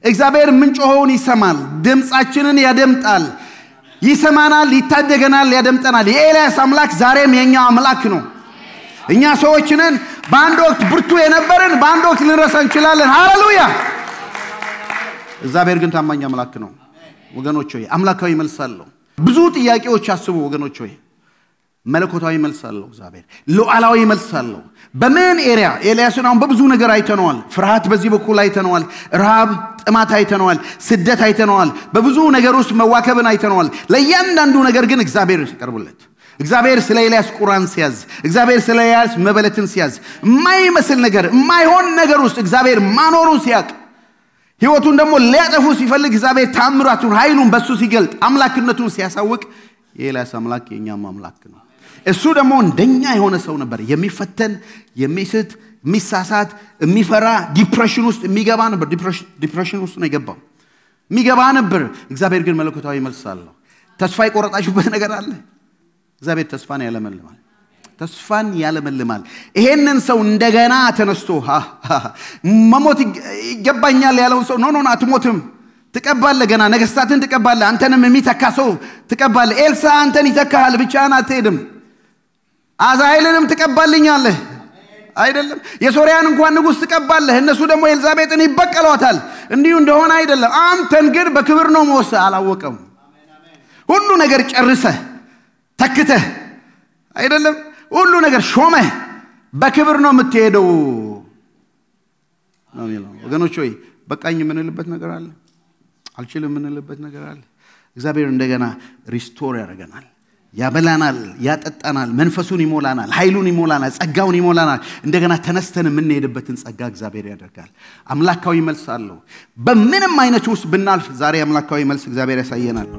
እግዚአብሔር ምንጮኸውን ይሰማል፣ ድምጻችንን ያደምጣል፣ ይሰማናል፣ ይታደገናል፣ ያደምጠናል። የኤልያስ አምላክ ዛሬም የኛ አምላክ ነው። እኛ ሰዎች ነን፣ በአንድ ወቅት ብርቱ የነበርን በአንድ ወቅት ልንረሳ እንችላለን። ሃሌሉያ! እግዚአብሔር ግን ታማኝ አምላክ ነው። ወገኖች ሆይ አምላካዊ መልስ አለው። ብዙ ጥያቄዎች አስቡ ወገኖች ሆይ፣ መለኮታዊ መልስ አለው። እግዚአብሔር ሉዓላዊ መልስ አለው። በምን ኤሪያ? ኤልያስን አሁን በብዙ ነገር አይተነዋል። ፍርሃት በዚህ በኩል አይተነዋል። ረሃብ፣ ጥማት አይተነዋል። ስደት አይተነዋል። በብዙ ነገር ውስጥ መዋከብን አይተነዋል። ለእያንዳንዱ ነገር ግን እግዚአብሔር ይቀርብለት። እግዚአብሔር ስለ ኤልያስ ቁራን ሲያዝ፣ እግዚአብሔር ስለ ኤልያስ መበለትን ሲያዝ፣ የማይመስል ነገር የማይሆን ነገር ውስጥ እግዚአብሔር ማኖሩን ሲያቅ፣ ህይወቱን ደግሞ ሊያጠፉ ሲፈልግ እግዚአብሔር ታምራቱን ኃይሉን በሱ ሲገልጥ፣ አምላክነቱን ሲያሳውቅ፣ የኤልያስ አምላክ የኛም አምላክ ነው። እሱ ደግሞ እንደኛ የሆነ ሰው ነበር። የሚፈተን፣ የሚስት፣ የሚሳሳት፣ የሚፈራ፣ ዲፕሬሽን ውስጥ የሚገባ ነበር። ዲፕሬሽን ውስጥ ነው የገባው፣ የሚገባ ነበር። እግዚአብሔር ግን መለኮታዊ መልስ አለው። ተስፋ የቆረጣችሁበት ነገር አለ? እግዚአብሔር ተስፋን ያለመልማል። ተስፋን ያለመልማል። ይሄንን ሰው እንደገና ተነስቶ መሞት ይገባኛል ያለው ሰው ኖ አትሞትም፣ ትቀባለህ፣ ገና ነገስታትን ትቀባለህ፣ አንተንም የሚተካ ሰው ትቀባለህ። ኤልሳ አንተን ይተካሃል፣ ብቻህን አትሄድም። አዛሄልንም ትቀባልኛለህ። አይደለም የሶሪያን እንኳን ንጉስ ትቀባለህ፣ እነሱ ደግሞ ኤልዛቤጥን ይበቀሏታል። እንዲሁ እንደሆነ አይደለም። አንተን ግን በክብር ነው መወሰድ። አላወቀም። ሁሉ ነገር ጨርሰህ ተክተህ አይደለም፣ ሁሉ ነገር ሾመህ በክብር ነው የምትሄደው ነው የሚለው። ወገኖች ሆይ በቃኝ የምንልበት ነገር አለ፣ አልችልም የምንልበት ነገር አለ። እግዚአብሔር እንደገና ሪስቶር ያደርገናል፣ ያበላናል፣ ያጠጣናል፣ መንፈሱን ይሞላናል፣ ኃይሉን ይሞላናል፣ ጸጋውን ይሞላናል። እንደገና ተነስተን የምንሄድበትን ጸጋ እግዚአብሔር ያደርጋል። አምላካዊ መልስ አለው። በምንም አይነት ውስጥ ብናልፍ ዛሬ አምላካዊ መልስ እግዚአብሔር ያሳየናል።